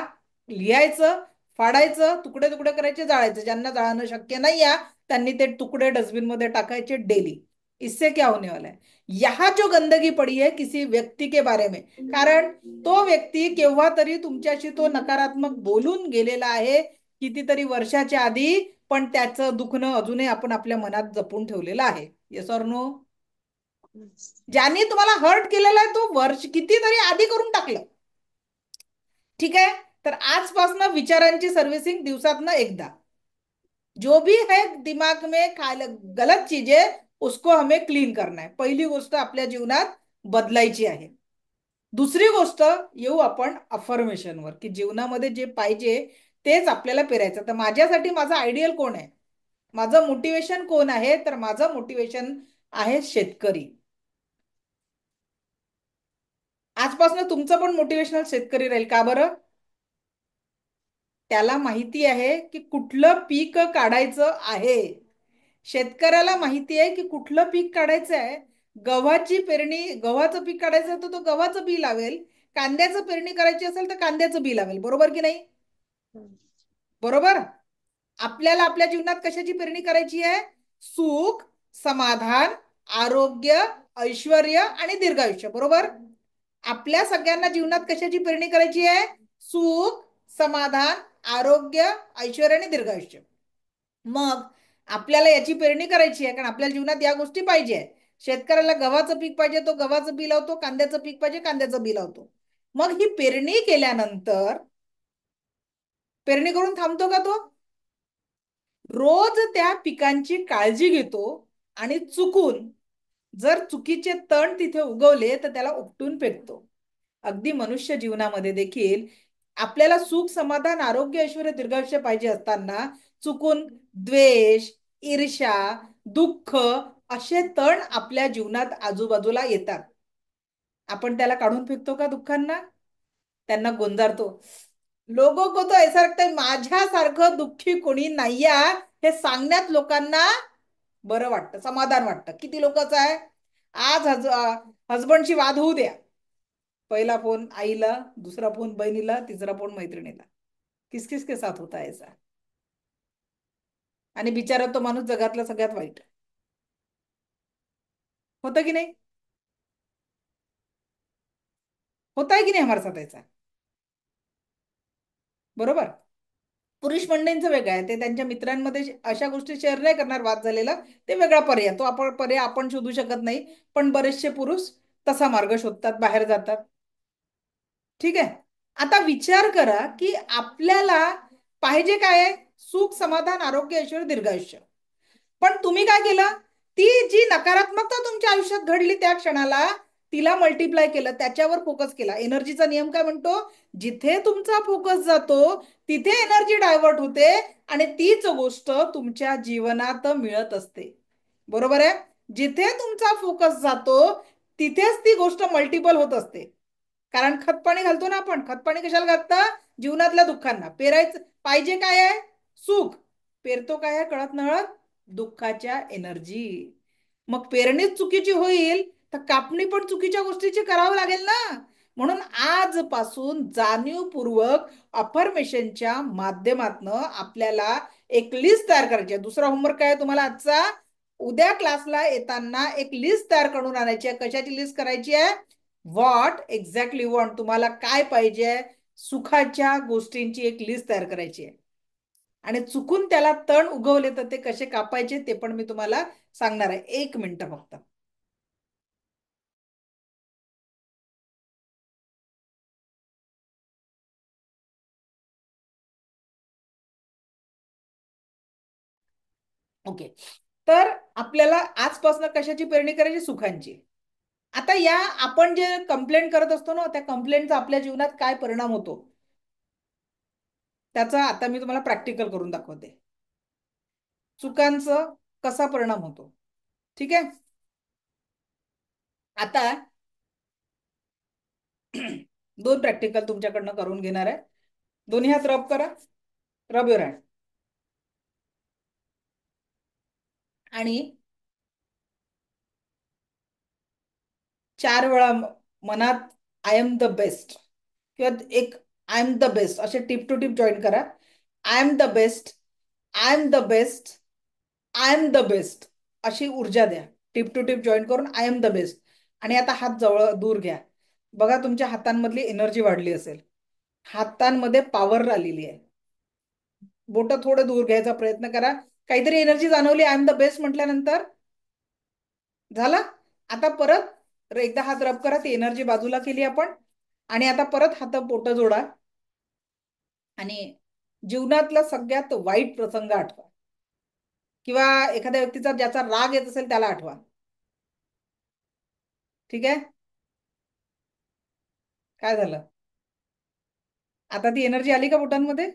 लिहायचं, फाडायचं, तुकडे तुकडे करायचे, जाळायचे. ज्यांना जाळणं शक्य नाही आहे त्यांनी ते तुकडे डस्टबिन मध्ये टाकायचे डेली. इससे क्या होने वाला है? यहाँ जो गंदगी पड़ी है किसी व्यक्ति के बारे में, कारण तो व्यक्ती केव्हा तरी तुमच्याशी तो नकारात्मक बोलून गेलेला आहे कितीतरी वर्षाच्या आधी, पण त्याचं दुखणं अजूनही आपण आपल्या मनात जपून ठेवलेलं आहे. Yes or no? ज्यांनी तुम्हाला हर्ट केलेला आहे तो वर्ष कितीतरी आधी करून टाकलं. ठीक आहे, तर आजपासून विचारांची सर्व्हिसिंग दिवसातनं एकदा. जो भी है दिमाग में गलत चीजें, उसको हमें क्लीन करना है. पहिली गोष्ट आपल्या जीवनात बदलायची आहे. दुसरी गोष्ट येऊ आपण अफर्मेशनवर, की जीवनामध्ये जे पाहिजे तेच आपल्याला पेरायचं. तर माझ्यासाठी माझं आयडियल कोण आहे? माझं मोटिवेशन कोण आहे? तर माझं मोटिवेशन आहे शेतकरी. आजपासून तुमचं पण मोटिवेशनल शेतकरी राहील. का बरं? त्याला माहिती आहे की कुठलं पीक काढायचं आहे. शेतकऱ्याला माहिती आहे की कुठलं पीक काढायचं आहे. गव्हाची पेरणी, गव्हाचं पीक काढायचं तर तो गव्हाचं बी लावेल, कांद्याचं पेरणी करायची असेल तर कांद्याचं बी लावेल. बरोबर की नाही? बरोबर. आपल्याला आपल्या जीवनात कशाची पेरणी करायची आहे? सुख, समाधान, आरोग्य, ऐश्वर आणि दीर्घायुष्य. बरोबर. आपल्या सगळ्यांना जीवनात कशाची पेरणी करायची आहे? सुख, समाधान, आरोग्य, ऐश्वर्य आणि दीर्घायुष्य. मग आपल्याला याची पेरणी करायची आहे, कारण आपल्या जीवनात या गोष्टी पाहिजे. शेतकऱ्याला गव्हाचं पीक पाहिजे, तो गव्हाचं बी लावतो. कांद्याचं पीक पाहिजे, कांद्याचं बी लावतो. मग ही पेरणी केल्यानंतर पेरणी करून थांबतो का तो? रोज त्या पिकांची काळजी घेतो आणि चुकून जर चुकीचे तण तिथे उगवले तर त्याला उपटून फेकतो. अगदी मनुष्य जीवनामध्ये देखील आपल्याला सुख, समाधान, आरोग्य, ऐश्वर्य, दीर्घायुष्य पाहिजे असताना चुकून द्वेष, ईर्ष्या, दुःख असे तण आपल्या जीवनात आजूबाजूला येतात. आपण त्याला काढून फेकतो का दुःखांना? त्यांना गोंजारतो. लोगों को तो ऐसा लगता है माझ्यासारखं दुःखी कोणी नाहीये हे सांगण्यात लोकांना बरं वाटतं, समाधान वाटतं. किती लोकच आहे आज हजबंडशी वाद होऊ द्या, पहिला फोन आईला, दुसरा फोन बहिणीला, तिसरा फोन मैत्रिणीला. किस किस के साथ होता है ऐसा? आणि बिचारा तो माणूस जगातला सगळ्यात वाईट होतं की नाही? होता है की नाही हमारे साथ ऐसा? बरोबर. पुरुष मंडळींचं वेगळं आहे, ते त्यांच्या मित्रांमध्ये अशा गोष्टी शेअर नाही करणार. वाद झालेला ते वेगळा पर्याय, तो आपण पर्याय आपण शोधू शकत नाही. पण बरेचसे पुरुष तसा मार्ग शोधतात, बाहेर जातात. ठीक आहे. आता विचार करा की आपल्याला पाहिजे काय आहे? सुख, समाधान, आरोग्य, ऐश्वर्य, दीर्घायुष्य. पण तुम्ही काय केलं? ती जी नकारात्मकता तुमच्या आयुष्यात घडली त्या क्षणाला तिला मल्टिप्लाय केलं, त्याच्यावर फोकस केला. एनर्जीचा नियम काय म्हणतो? जिथे तुमचा फोकस जातो तिथे एनर्जी डायव्हर्ट होते आणि तीच गोष्ट तुमच्या जीवनात मिळत असते. बरोबर आहे? जिथे तुमचा फोकस जातो तिथेच ती गोष्ट मल्टिपल होत असते. कारण खतपाणी घालतो ना आपण. खतपाणी कशाला घालतं? जीवनातल्या दुःखांना. पेरायचं पाहिजे काय आहे? सुख. पेरतो काय आहे कळत नळत? दुःखाच्या एनर्जी. मग पेरणीच चुकीची होईल तर कापणी पण चुकीच्या गोष्टीची करावं लागेल ना. म्हणून आजपासून जाणीवपूर्वक अफर्मेशनच्या माध्यमातून आपल्याला एक लिस्ट तयार करायची आहे. दुसरा होमवर्क काय आहे तुम्हाला आजचा? उद्या क्लासला येताना एक लिस्ट तयार करून आणायची आहे. कशाची लिस्ट करायची आहे? व्हॉट एक्झॅक्टली वॉन्ट, तुम्हाला काय पाहिजे, सुखाच्या गोष्टींची एक लिस्ट तयार करायची आहे. आणि चुकून त्याला तण उगवले तर ते कसे कापायचे ते पण मी तुम्हाला सांगणार आहे. 1 मिनिट फक्त. ओके. तर आपल्याला आजपासून कशाची पेरणी करायची? सुखांची. आता या आपण जे कंप्लेंट करत असतो ना, त्या कंप्लेंटचा आपल्या जीवनात काय परिणाम होतो त्याचा आता मी तुम्हाला प्रॅक्टिकल करून दाखवते. चुकांचा कसा परिणाम होतो. ठीक आहे. आता 2 प्रॅक्टिकल तुमच्याकडनं करून घेणार आहे. दोन्ही हात रब करा. रब युअर हँड. आणि 4 वेळा मनात आय एम द बेस्ट किंवा एक आय एम द बेस्ट असे टिप टू टिप जॉईन करा. I am the best, I am the best, I am the best अशी ऊर्जा द्या. टिप टू टिप जॉईन करून आय एम द बेस्ट. आणि आता हात जवळ दूर घ्या. बघा तुमच्या हातांमधली एनर्जी वाढली असेल. हातांमध्ये पॉवर आलेली आहे. बोट थोडं दूर घ्यायचा प्रयत्न करा. काहीतरी एनर्जी जाणवली आय एम द बेस्ट म्हटल्यानंतर? झाला. आता परत एकदा हात रब करा. ती एनर्जी बाजूला केली आपण. आणि आता परत हात बोट जोडा आणि जीवनातला सगळ्यात वाईट प्रसंग आठवा किंवा एखाद्या व्यक्तीचा ज्याचा राग येत असेल त्याला आठवा. ठीक आहे. काय झालं? आता ती एनर्जी आली का बोटांमध्ये?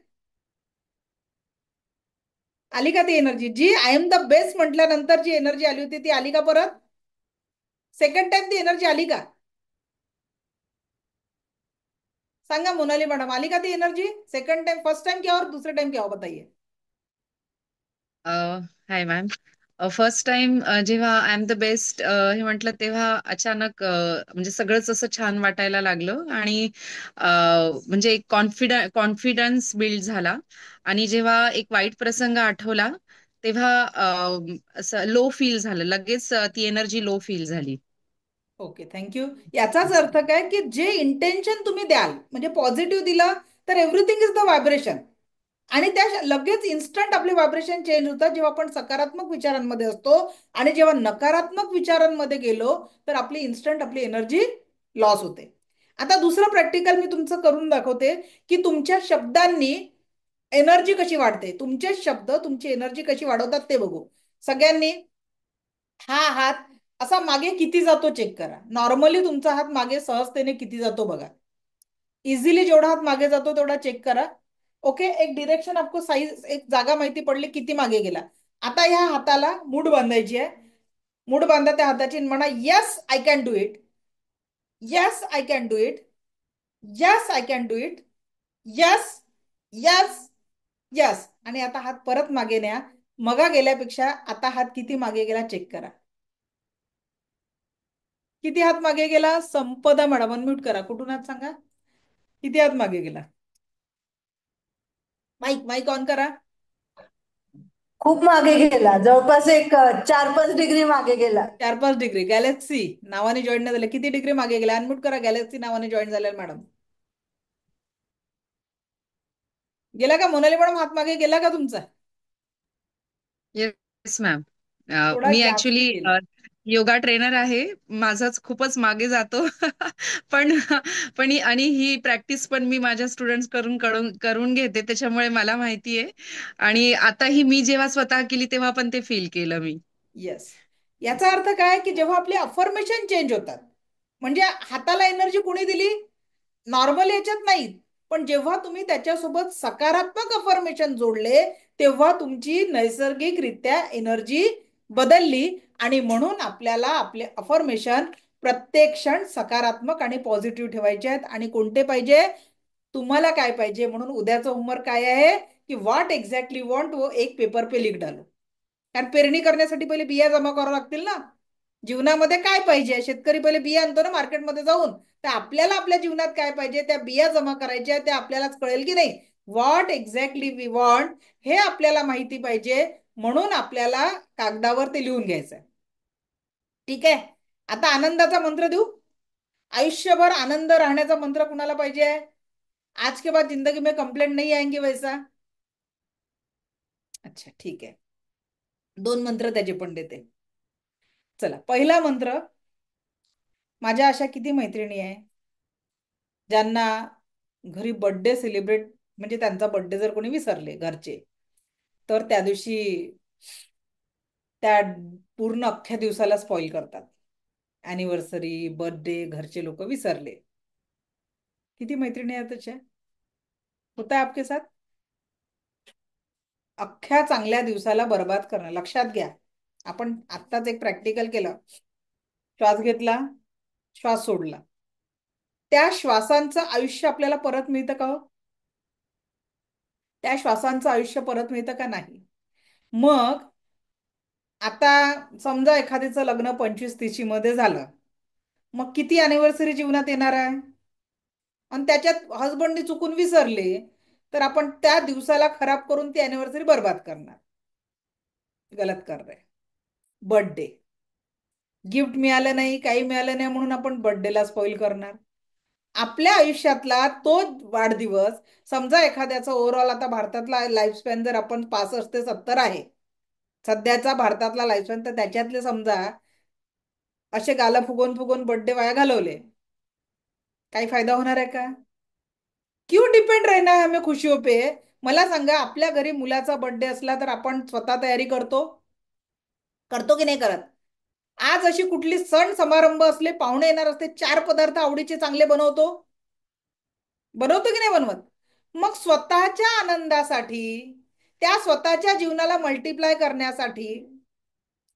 आली का ती एनर्जी? जी आय एम द बेस्ट म्हटल्यानंतर जी एनर्जी आली होती ती आली का परत? सेकंड टाइम ती एनर्जी आली का? सांगा मोनाली मॅडम, आली का ती energy second time? First time क्या और दूसरे टाइम क्या हो बताइए. हाय मॅम. फर्स्ट टाइम जेव्हा आय एम द बेस्ट हे म्हटलं तेव्हा अचानक म्हणजे सगळंच असं छान वाटायला लागलं आणि म्हणजे एक कॉन्फिडन्स बिल्ड झाला. आणि जेव्हा एक वाईट प्रसंग आठवला तेव्हा असं लो फील झालं. लगेच ती एनर्जी लो फील झाली. Okay, thank you. याचाच अर्थ काय की जे इंटेन्शन तुम्ही द्याल म्हणजे पॉझिटिव्ह दिलं तर एव्हरीथिंग इज द व्हायब्रेशन. आणि त्या लगेच इन्स्टंट आपले व्हायब्रेशन चेंज होतात जेव्हा आपण सकारात्मक विचारांमध्ये असतो. आणि जेव्हा नकारात्मक विचारांमध्ये गेलो तर आपली इन्स्टंट आपली एनर्जी लॉस होते. आता दुसरं प्रॅक्टिकल मी तुमचं करून दाखवते की तुमच्या शब्दांनी एनर्जी कशी वाढते. तुमचे शब्द तुमची एनर्जी कशी वाढवतात ते बघू. सगळ्यांनी हा हात असा मागे किती जातो चेक करा. नॉर्मली तुमचा हात मागे सहजतेने किती जातो बघा. इझिली जेवढा हात मागे जातो तेवढा चेक करा. ओके, एक डिरेक्शन आपको साईज एक जागा माहिती पडली किती मागे गेला. आता ह्या हाताला मूठ बांधायची आहे. मूठ बांधा त्या हाताची म्हणा yes I can do it, yes I can do it, yes I can do it, yes yes yes. आणि आता हात परत मागे न्या. मगा गेल्यापेक्षा आता हात किती मागे गेला चेक करा. किती हात मागे गेला. संपदा मॅडम अनम्यूट करा. कुठून हात सांगा. किती हात मागे गेला. माईक माईक ऑन करा. खूप मागे गेला, जवळपास एक 4-5 डिग्री मागे गेला. 4-5 डिग्री. गॅलेक्सी नावाने जॉईन नाही झाले. किती डिग्री मागे गेला. अनम्यूट करा. गॅलेक्सी नावाने जॉईन झाले मॅडम. गेला का मोनाली मॅडम. हात मागे गेला का तुमचा. Yes ma'am. थोडा मी जास्ती ऍक्च्युली गेला. योगा ट्रेनर आहे. माझाच खूपच मागे जातो. पण पण आणि ही प्रॅक्टिस पण मी माझ्या स्टुडंट्स करून करून करून घेते, त्याच्यामुळे मला माहिती आहे. आणि आताही मी जेव्हा स्वतः केली तेव्हा पण ते फील केलं मी. येस. याचा अर्थ काय की जेव्हा आपले अफर्मेशन चेंज होतात म्हणजे हाताला एनर्जी कोणी दिली. नॉर्मल याच्यात नाही. पण जेव्हा तुम्ही त्याच्यासोबत सकारात्मक अफर्मेशन जोडले तेव्हा तुमची नैसर्गिकरित्या एनर्जी बदलली. आणि म्हणून आपल्याला आपले अफर्मेशन प्रत्येक क्षण सकारात्मक आणि पॉझिटिव्ह ठेवायचे आहेत. आणि कोणते पाहिजे. तुम्हाला काय पाहिजे. म्हणून उद्याचं होमवर्क काय आहे की व्हॉट एक्झॅक्टली वॉन्ट वो एक पेपर पे लिख डालो. कारण पेरणी करण्यासाठी पहिले बिया जमा करावं लागतील ना. जीवनामध्ये काय पाहिजे. शेतकरी पहिले बिया आणतो ना मार्केटमध्ये जाऊन. तर आपल्याला आपल्या जीवनात काय पाहिजे त्या बिया जमा करायच्या. त्या आपल्यालाच कळेल की नाही. व्हॉट एक्झॅक्टली वी वॉन्ट हे आपल्याला माहिती पाहिजे. म्हणून आपल्याला कागदावर ते लिहून घ्यायचं. ठीक आहे. आता आनंदाचा मंत्र देऊ. आयुष्यभर आनंद राहण्याचा मंत्र कुणाला पाहिजे. आज के बाद जिंदगी में कंप्लेंट नहीं आएंगे वैसा. अच्छा ठीक आहे. 2 मंत्र त्याचे पण देते. चला पहिला मंत्र. माझ्या अशा किती मैत्रिणी आहे ज्यांना घरी बर्थडे सेलिब्रेट म्हणजे त्यांचा बर्थडे जर कोणी विसरले घरचे तर त्या दिवशी त्या पूर्ण अख्ख्या दिवसाला स्पॉइल करतात. अॅनिव्हर्सरी बर्थडे घरचे लोक विसरले. किती मैत्रिणी आहेत त्याच्या. होता है आपके साथ. अख्ख्या चांगल्या दिवसाला बर्बाद करणं. लक्षात घ्या. आपण आत्ताच एक प्रॅक्टिकल केलं. श्वास घेतला श्वास सोडला. त्या श्वासांचं आयुष्य आपल्याला परत मिळतं का हो. त्या श्वासांचं आयुष्य परत मिळतं का नाही. मग आता समजा एखाद्याचं लग्न 25-30 मध्ये झालं. मग किती अॅनिव्हर्सरी जीवनात येणार आहे. आणि त्याच्यात हजबंडने चुकून विसरले तर आपण त्या दिवसाला खराब करून ती अॅनिव्हर्सरी बर्बाद करणार. गलत कर रहे. बर्थडे गिफ्ट मिळालं नाही काही मिळालं नाही म्हणून आपण बर्थडेला स्पॉइल करणार. आपल्या आयुष्यातला तो वाढदिवस समजा एखाद्याचा ओव्हरऑल आता भारतातला लाईफस्पॅन जर आपण 65 ते 70 आहे सध्याचा भारतातला लाईफस्पॅन तर त्याच्यातले समजा असे गाला फुगवून फुगवून बर्थडे वाया घालवले. काही फायदा होणार आहे का. क्यों डिपेंड रहना है हमें खुशियों पे. मला सांगा आपल्या घरी मुलाचा बर्थडे असला तर आपण स्वतः तयारी करतो. करतो की नाही करत. आज अशी कुठली सण समारंभ असले पाहुणे येणार असते 4 पदार्थ आवडीचे चांगले बनवतो. बनवतो की नाही बनवत. मग स्वतःच्या आनंदासाठी त्या स्वतःच्या जीवनाला मल्टिप्लाय करण्यासाठी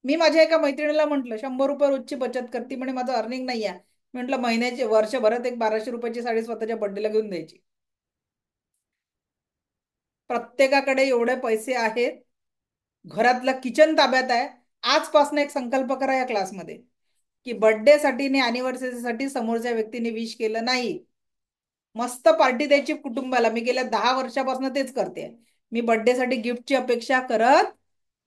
मी माझ्या एका मैत्रिणीला म्हटलं 100 रुपये रोजची बचत करते म्हणे माझं अर्निंग नाही आहे. म्हटलं महिन्याचे वर्षभरात एक 1200 रुपयाची साडी स्वतःच्या बर्थडेला घेऊन द्यायची. प्रत्येकाकडे एवढे पैसे आहेत. घरातलं किचन ताब्यात आहे. आजपासून एक संकल्प करा या क्लासमध्ये की बर्थडे साठी आणि अॅनिव्हर्सरीसाठी समोरच्या व्यक्तीने विश केलं नाही. मस्त पार्टी द्यायची कुटुंबाला. मी गेल्या 10 वर्षापासून तेच करते. मी बर्थडे साठी गिफ्टची अपेक्षा करत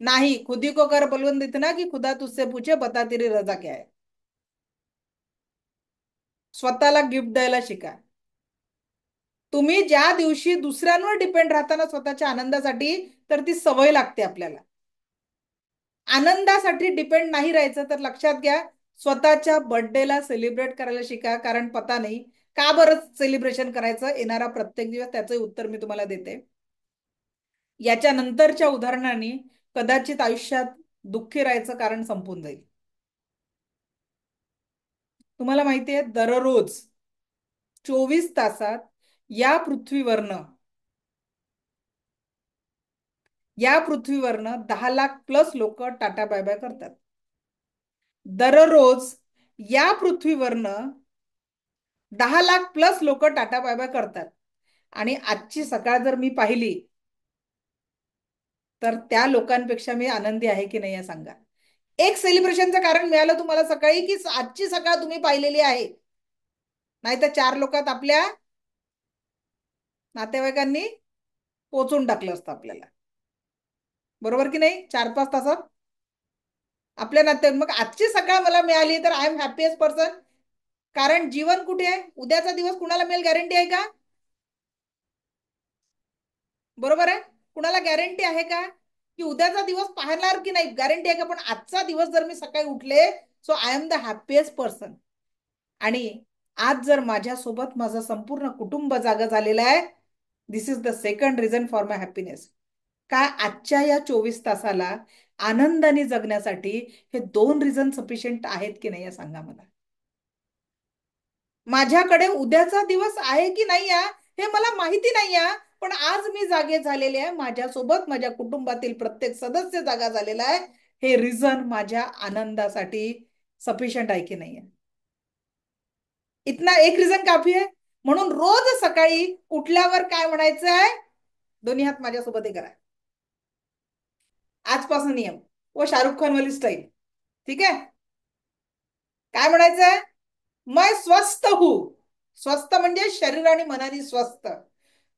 नाही. खुदी को कर बलवंत इतना की खुदा तुझसे पूछे बता तेरी रजा क्या है. स्वतःला गिफ्ट द्यायला शिका. तुम्ही ज्या दिवशी दुसऱ्यांवर डिपेंड राहताना स्वतःच्या आनंदासाठी, तर ती सवय लागते आपल्याला. आनंदासाठी डिपेंड नाही राहायचं तर लक्षात घ्या, स्वतःच्या बर्थडेला सेलिब्रेट करायला शिका. कारण पता नाही का बरं सेलिब्रेशन करायचं, येणारा प्रत्येक दिवस त्याचं उत्तर मी तुम्हाला देते. याच्या नंतरच्या उदाहरणाने कदाचित आयुष्यात दुःखी राहायचं कारण संपून जाईल. तुम्हाला माहितीये, दररोज 24 तासात या पृथ्वीवरनं 10 लाख प्लस लोक टाटा बाय बाय करतात. दररोज या पृथ्वीवरनं 10 लाख प्लस लोक टाटा बाय बाय करतात. आणि आजची सकाळ जर मी पाहिली तर त्या लोकांपेक्षा मी आनंदी आहे की नाही हे सांगा. एक सेलिब्रेशनचं कारण मिळालं तुम्हाला सकाळी, की आजची सकाळ तुम्ही पाहिलेली आहे. नाहीतर 4 लोकात आपल्या नातेवाईकांनी पोचून टाकलं असतं आपल्याला. बरोबर की नाही? 4-5 तासात आपल्या नाते. मग आजची सकाळ मला मिळाली तर आय एम हॅपीएस्ट पर्सन. कारण जीवन कुठे आहे, उद्याचा दिवस कुणाला मिळेल गॅरंटी आहे का? बरोबर आहे. कुणाला गॅरंटी आहे का की उद्याचा दिवस पाहणार की नाही, गॅरंटी आहे का? पण आजचा दिवस जर मी सकाळी उठले, so I am the happiest person. आणि आज जर माझ्यासोबत माझं संपूर्ण कुटुंब जागा झालेलं आहे, this is the second reason for my happiness. काय आजच्या या 24 तासाला आनंदाने जगण्यासाठी हे 2 रिझन सफिशियंट आहेत की नाही सांगा मला. माझ्याकडे उद्याचा दिवस आहे की नाही हे मला माहिती नाही, पण आज मी जागे झालेले आहे, माझ्यासोबत माझ्या कुटुंबातील प्रत्येक सदस्य जागा झालेला आहे. हे रिझन माझ्या आनंदासाठी सफिशियंट आहे की नाही. इतना एक रिझन काफी आहे. म्हणून रोज सकाळी उठल्यावर काय म्हणायचं आहे, दोन्ही हात माझ्यासोबत हे करा. आजपासून नियम व शाहरुख खान वाली स्टाईल. ठीक आहे. काय म्हणायचंय, मैं स्वस्थ हूं. स्वस्थ म्हणजे शरीर आणि मनाने स्वस्थ.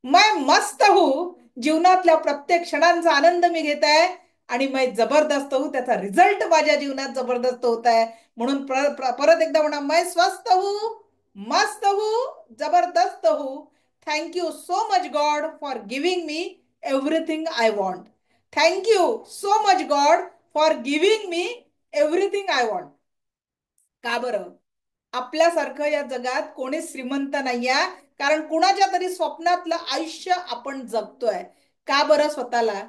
मैं मस्त हूं, जीवनातल्या प्रत्येक क्षणांचा आनंद मी घेत आहे. आणि मैं जबरदस्त हूं, त्याचा रिझल्ट माझ्या जीवनात जबरदस्त होत आहे. म्हणून परत एकदा म्हणा, मैं स्वस्थ हूं, मस्त हूं, जबरदस्त हूं. Thank you so much God for giving me everything I want. Thank you so much God for giving me everything I want. का बरं? आपल्यासारखं या जगात कोणी श्रीमंत नाहीये, कारण कुणाच्या तरी स्वप्नातलं आयुष्य आपण जगतोय. का बरं स्वतःला?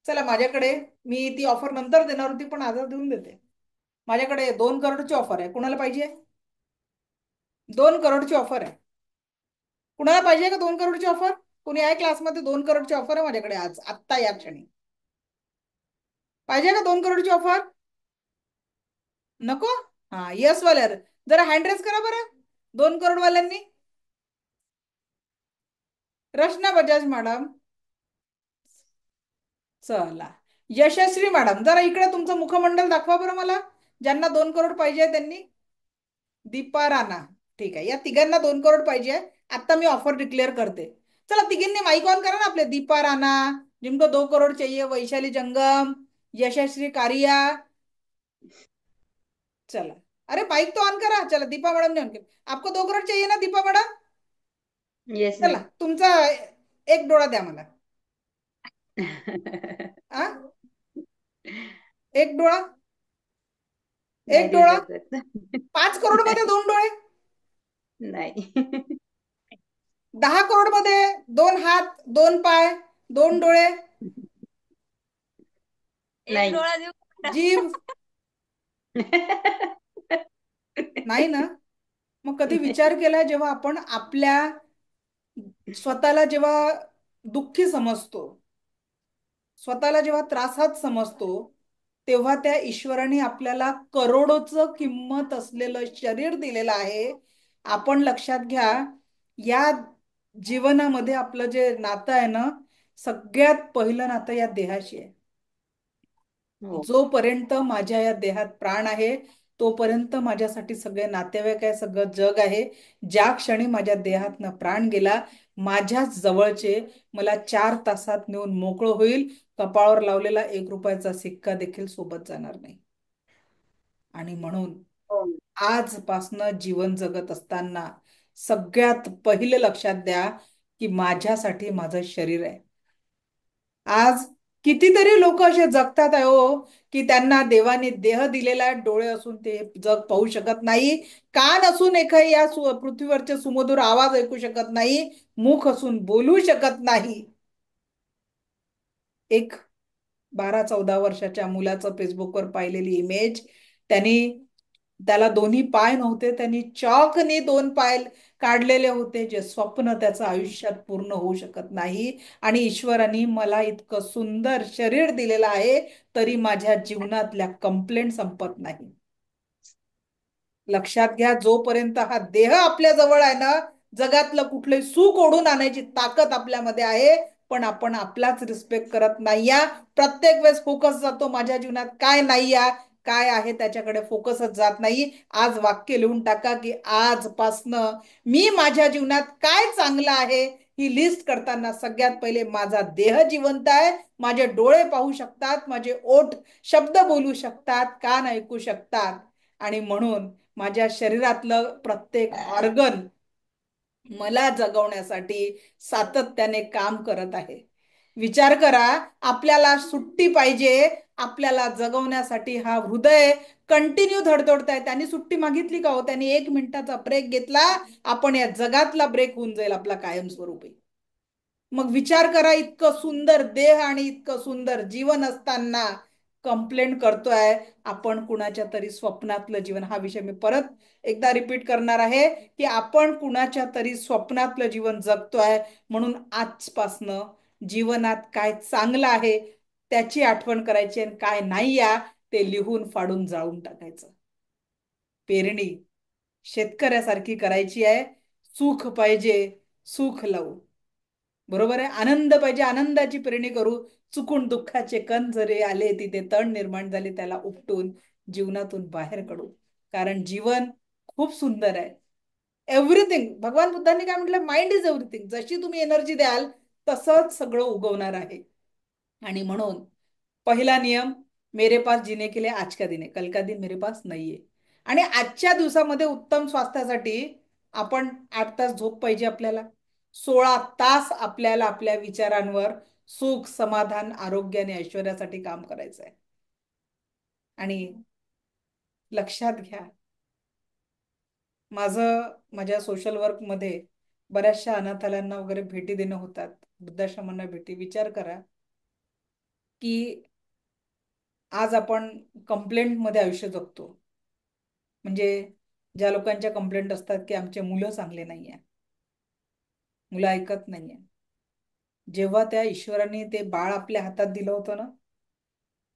चला, माझ्याकडे, मी ती ऑफर नंतर देणार होती पण आज देऊन देते. माझ्याकडे 2 करोडची ऑफर आहे. कुणाला पाहिजे? 2 करोडची ऑफर आहे. कुणाला पाहिजे का 2 करोडची ऑफर? कोणी आहे क्लासमध्ये? 2 करोडची ऑफर आहे माझ्याकडे आज, आत्ता या क्षणी. पाहिजे का 2 करोडची ऑफर? नको? हा, यस वाल्यार जरा हँड रेस करा बरं, 2 करोड वाल्यांनी. रचना बजाज मॅडम. चला, यशस्वी मॅडम, जरा इकडे तुमचं मुखमंडल दाखवा बरं मला, ज्यांना 2 करोड पाहिजे त्यांनी. दीपा राणा, ठीक आहे. या तिघांना 2 करोड पाहिजे. आता मी ऑफर डिक्लेअर करते. चला, तिघींनी माईक ऑन करा ना आपले. दीपा राणा जिनको 2 करोड चाहिए, वैशाली जंगम, यशस्वी कारिया. चला, अरे माइक तो ऑन करा. चला, दीपा मैडम ने ऑन किया. आपको 2 करोड़ चाहिए ना दीपा मैडम? येस चला, तुमचा एक डोळा द्या मला. आ? एक डोळा, एक डोळा. 5 करोड मध्ये 2 डोळे. नाही. 10 करोड मध्ये 2 हात, 2 पाय, 2 डोळे, नाही. जीभ. नाही ना? मग कधी विचार केला जेव्हा आपण आपल्या स्वतःला जेव्हा दुःखी समजतो, स्वतःला जेव्हा त्रासात समजतो, तेव्हा त्या ईश्वराने आपल्याला करोडोचं किंमत असलेलं शरीर दिलेलं आहे. आपण लक्षात घ्या, या जीवनामध्ये आपलं जे नातं आहे ना, सगळ्यात पहिलं नातं या देहाशी आहे. हो. जोपर्यंत माझ्या या देहात प्राण आहे, तोपर्यंत माझ्यासाठी सगळे नातेवाईक आहे, सगळं जग आहे. ज्या क्षणी माझ्या देहातनं प्राण गेला, माझ्याच जवळचे मला 4 तासात नेऊन मोकळं होईल, कपाळावर लावलेला 1 रुपयाचा सिक्का देखील सोबत जाणार नाही. आणि म्हणून हो. आजपासनं जीवन जगत असताना सगळ्यात पहिलं लक्षात द्या, की माझ्यासाठी माझं शरीर आहे. आज कितीतरी लोक असे जगतात आहे हो, की त्यांना देवाने देह दिलेला आहे, डोळे असून ते जग पाहू शकत नाही, कान असून एखादी या पृथ्वीवरचे सुमधुर आवाज ऐकू शकत नाही, मुख असून बोलू शकत नाही. एक 12-14 वर्षाच्या मुलाचं फेसबुकवर पाहिलेली इमेज, त्याला दोन्ही पाय नव्हते, त्यांनी चॉकने 2 पाय काढलेले होते, जे स्वप्न त्याचं आयुष्यात पूर्ण होऊ शकत नाही. आणि ईश्वराने मला इतकं सुंदर शरीर दिलेलं आहे, तरी माझ्या जीवनातल्या कंप्लेंट संपत नाही. लक्षात घ्या, जोपर्यंत हा देह आपल्या जवळ आहे ना, जगातलं कुठलंही सुख ओढून आणायची ताकद आपल्यामध्ये आहे, पण आपण आपलाच रिस्पेक्ट करत नाही या. प्रत्येक वेळेस फोकस जातो माझ्या जीवनात काय नाही या, काय आहे त्याच्याकडे फोकसच जात नाही. आज वाक्य लिहून टाका की आजपासनं मी माझ्या जीवनात काय चांगलं आहे ही लिस्ट करताना सगळ्यात पहिले माझा देह जिवंत आहे, माझे डोळे पाहू शकतात, माझे ओठ शब्द बोलू शकतात, कान ऐकू शकतात, आणि म्हणून माझ्या शरीरातलं प्रत्येक ऑर्गन मला जगवण्यासाठी सातत्याने काम करत आहे. विचार करा, आपल्याला सुट्टी पाहिजे, आपल्याला जगवण्यासाठी हा हृदय कंटिन्यू धडधडत आहे, त्यांनी सुट्टी मागितली का हो? त्यांनी 1 मिनिटाचा ब्रेक घेतला, आपण या जगातला ब्रेक होऊन जाईल आपला कायमस्वरूपी. मग विचार करा, इतकं सुंदर देह आणि इतकं सुंदर जीवन असताना कंप्लेंट करतोय आपण कुणाच्या तरी स्वप्नातलं जीवन. हा विषय मी परत एकदा रिपीट करणार आहे की आपण कुणाच्या तरी स्वप्नातलं जीवन जगतोय, म्हणून आजपासनं जीवनात काय चांगलं आहे त्याची आठवण करायची, आणि काय नाही या ते लिहून फाडून जाळून टाकायचं. पेरणी शेतकऱ्यासारखी करायची आहे. सुख पाहिजे, सुख लावू. बरोबर आहे, आनंद पाहिजे, आनंदाची पेरणी करू. चुकून दुःखाचे कण जरी आले, तिथे तण निर्माण झाले, त्याला उपटून जीवनातून बाहेर काढू. कारण जीवन खूप सुंदर आहे. एव्हरीथिंग, भगवान बुद्धांनी काय म्हटलं, माइंड इज एव्हरीथिंग. जशी तुम्ही एनर्जी द्याल तसंच सगळं उगवणार आहे. आणि म्हणून पहिला नियम, मेरे पास जीने के लिए आज का दिन है, कल का दिन मेरे पास नहीं है. आणि आजच्या दिवसामध्ये उत्तम स्वास्थ्यासाठी आपण 8 तास झोप पाहिजे आपल्याला. 16 तास आपल्याला आपल्या विचारांवर सुख, समाधान, आरोग्य आणि ऐश्वर्यासाठी काम करायचं आहे. आणि लक्षात घ्या, माझ्या सोशल वर्कमध्ये बऱ्याचशा अनाथालयांना वगैरे भेटी देणं होतात, वृद्धाश्रमांना भेटी. विचार करा की आज आपण कंप्लेंट मध्ये आयुष्य जगतो. म्हणजे ज्या लोकांच्या कंप्लेंट असतात की आमचे मुलं चांगले नाहीये, मुलं ऐकत नाहीये. जेव्हा त्या ईश्वराने ते बाळ आपल्या हातात दिलं होतं ना,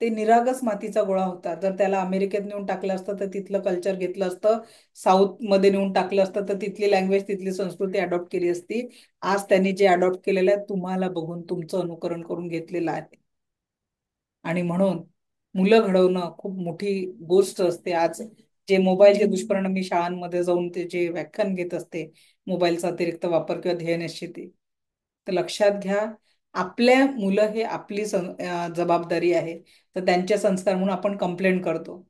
ते निरागस मातीचा गोळा होता. जर त्याला अमेरिकेत नेऊन टाकलं असतं तर तिथलं कल्चर घेतलं असतं, साऊथ मध्ये नेऊन टाकलं असतं तर तिथली लँग्वेज, तिथली संस्कृती अडॉप्ट केली असती. आज त्यांनी जे अडॉप्ट केलेलं आहे, तुम्हाला बघून तुमचं अनुकरण करून घेतलेलं आहे. आणि म्हणून मुलं घडवणं खूप मोठी गोष्ट असते. आज जे मोबाईलचे दुष्परिणाम, मी शाळांमध्ये जाऊन ते जे व्याख्यान घेत असते, मोबाईलचा अतिरिक्त वापर किंवा ध्येय निश्चिती, तर लक्षात घ्या, आपल्या मुलं हे आपली जबाबदारी आहे. तर त्यांचे संस्कार म्हणून आपण कंप्लेंट करतो.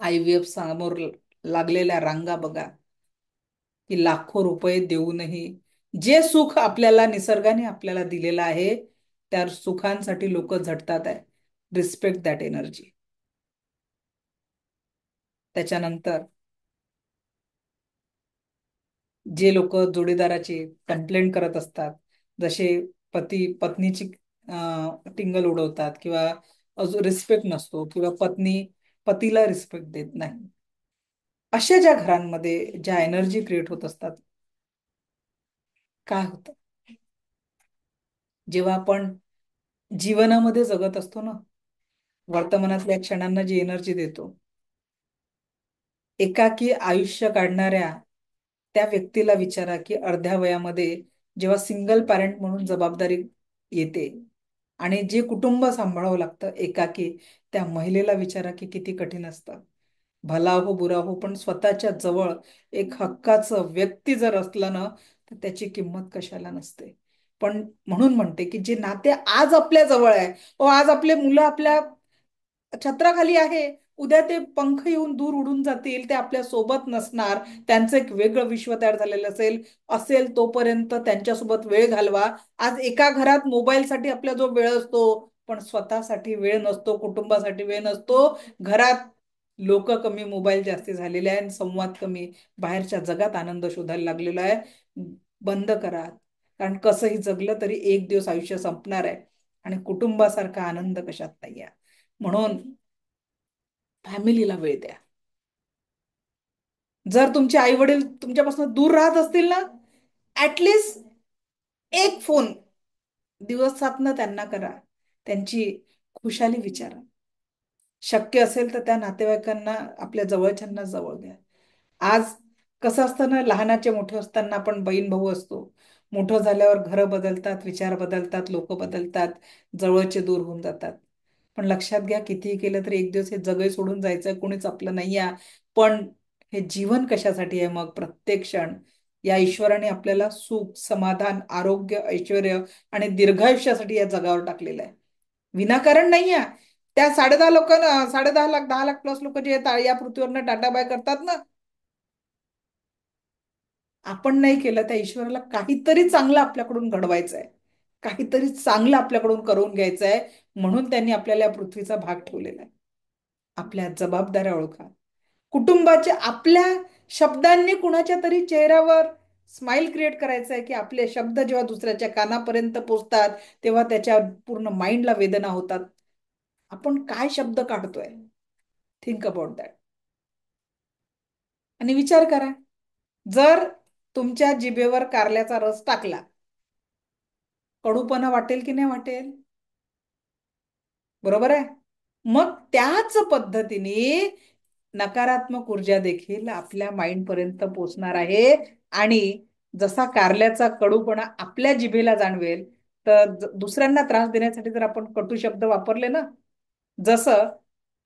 IVF समोर लागलेल्या रांगा बघा, की लाखो रुपये देऊनही जे सुख आपल्याला निसर्गाने आपल्याला दिलेलं आहे, त्या सुखांसाठी लोक झटतात आहे. Respect that energy. त्याच्यानंतर जे लोक जोडीदाराची कंप्लेंट करत असतात, जसे पती पत्नीची टिंगल उडवतात, किंवा अजून रिस्पेक्ट नसतो, किंवा पत्नी पतीला रिस्पेक्ट देत नाही, अशा ज्या घरांमध्ये ज्या एनर्जी क्रिएट होत असतात, काय होतं जेव्हा आपण जीवनामध्ये जगत असतो ना, वर्तमानातल्या क्षणांना जी एनर्जी देतो, एकाकी आयुष्य काढणाऱ्या त्या व्यक्तीला विचारा की अर्ध्या वयामध्ये जेव्हा सिंगल पॅरेंट म्हणून जबाबदारी येते आणि जे कुटुंब सांभाळावं लागतं एकाकी, त्या महिलेला विचारा की किती कठीण असतं. भला हो बुरा हो, पण स्वतःच्या जवळ एक हक्काचं व्यक्ती जर असलं ना, तर त्याची किंमत कशाला नसते. पण म्हणून म्हणते की जे नाते आज आपल्या जवळ आहे, आज आपले मुलं आपल्या छत्राखाली आहे, उद्या ते पंख येऊन दूर उडून जातील, ते आपल्या सोबत नसणार, त्यांचं एक वेगळं विश्व तयार झालेलं असेल, तोपर्यंत त्यांच्यासोबत वेळ घालवा. आज एका घरात मोबाईलसाठी आपला जो वेळ असतो, पण स्वतःसाठी वेळ नसतो, कुटुंबासाठी वेळ नसतो. घरात लोक कमी, मोबाईल जास्ती झालेले आहे आणि संवाद कमी, बाहेरच्या जगात आनंद शोधायला लागलेला आहे. बंद करा, कारण कसंही जगलं तरी एक दिवस आयुष्य संपणार आहे आणि कुटुंबासारखा आनंद कशात नाही आहे. म्हणून फॅमिलीला वेळ द्या. जर तुमचे आई वडील तुमच्यापासून दूर राहत असतील ना, ऍटलिस्ट एक फोन दिवसातनं त्यांना करा, त्यांची खुशाली विचारा. शक्य असेल तर त्या नातेवाईकांना, आपल्या जवळच्यांना जवळ द्या. आज कसं असतं ना, लहानाचे मोठे असताना आपण बहीण भाऊ असतो, मोठं झाल्यावर घरं बदलतात, विचार बदलतात, लोक बदलतात, जवळचे दूर होऊन जातात. पण लक्षात घ्या, कितीही केलं तरी एक दिवस हे जगही सोडून जायचं, कोणीच आपलं नाही आहे. पण हे जीवन कशासाठी आहे मग? प्रत्येक क्षण या ईश्वराने आपल्याला सुख, समाधान, आरोग्य, ऐश्वर आणि दीर्घायुष्यासाठी या जगावर टाकलेलं आहे, विनाकारण नाही आहे. त्या 10.5 लोकांना, 10.5 लाख, 10 लाख प्लस लोक जे या पृथ्वीवरनं टाटा बाय करतात ना, आपण नाही केलं, त्या ईश्वराला काहीतरी चांगलं आपल्याकडून घडवायचं आहे, काहीतरी चांगलं आपल्याकडून करून घ्यायचं आहे. म्हणून त्यांनी आपल्याला या पृथ्वीचा भाग ठेवलेला आहे. आपल्या जबाबदाऱ्या ओळखा. कुटुंबाच्या आपल्या शब्दांनी कुणाच्या तरी चेहऱ्यावर स्माइल क्रिएट करायचं आहे, की आपले शब्द जेव्हा दुसऱ्याच्या कानापर्यंत पोचतात तेव्हा त्याच्या पूर्ण माइंडला वेदना होतात. आपण काय शब्द काढतोय? थिंक अबाउट दॅट आणि विचार करा. जर तुमच्या जिभेवर कारल्याचा रस टाकला, कडूपणा वाटेल की नाही वाटेल? बरोबर आहे. मग त्याच पद्धतीने नकारात्मक ऊर्जा देखील आपल्या माइंड पर्यंत पोचणार आहे. आणि जसा कारल्याचा कडूपणा आपल्या जिभेला जाणवेल, तर दुसऱ्यांना त्रास देण्यासाठी जर आपण कटू शब्द वापरले ना, जसं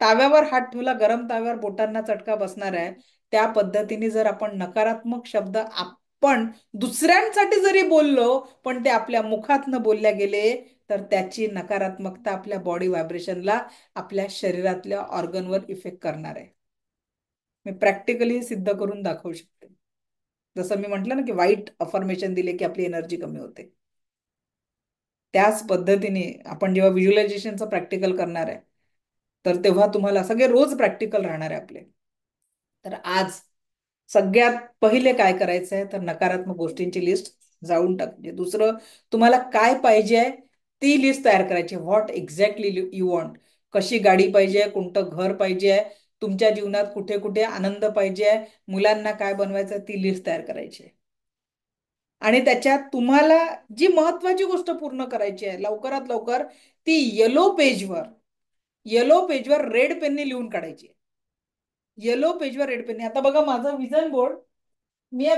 ताव्यावर हात ठेवला, गरम ताव्यावर बोटांना चटका बसणार आहे, त्या पद्धतीने जर आपण नकारात्मक शब्द आपण दुसऱ्यांसाठी जरी बोललो, पण ते आपल्या मुखातनं बोलल्या गेले, तर त्याची नकारात्मकता आपल्या बॉडी व्हायब्रेशनला, आपल्या शरीरातल्या ऑर्गनवर इफेक्ट करणार आहे. मी प्रॅक्टिकली सिद्ध करून दाखवू शकते. जसं मी म्हटलं ना, की वाईट अफर्मेशन दिले की आपली एनर्जी कमी होते, त्याच पद्धतीने आपण जेव्हा व्हिज्युअलायझेशनचं प्रॅक्टिकल करणार आहे, तर तेव्हा तुम्हाला सगळे रोज प्रॅक्टिकल राहणार आहे आपले. तर आज सगळ्यात पहिले काय करायचं आहे, तर नकारात्मक गोष्टींची लिस्ट जाऊन टाकली. दुसरं, तुम्हाला काय पाहिजे ती लिस्ट तयार करायची. What exactly you want. कशी गाडी पाहिजे, कोणतं घर पाहिजे, तुमच्या जीवनात कुठे कुठे आनंद पाहिजे, मुलांना काय बनवायचं, ती लिस्ट तयार करायची. आणि त्याच्यात तुम्हाला जी महत्वाची गोष्ट पूर्ण करायची आहे लवकरात लवकर, ती येलो पेजवर रेड पेनने लिहून काढायची. येलो पेजवर रेड पेनने. आता बघा, माझा विजन बोर्ड मी या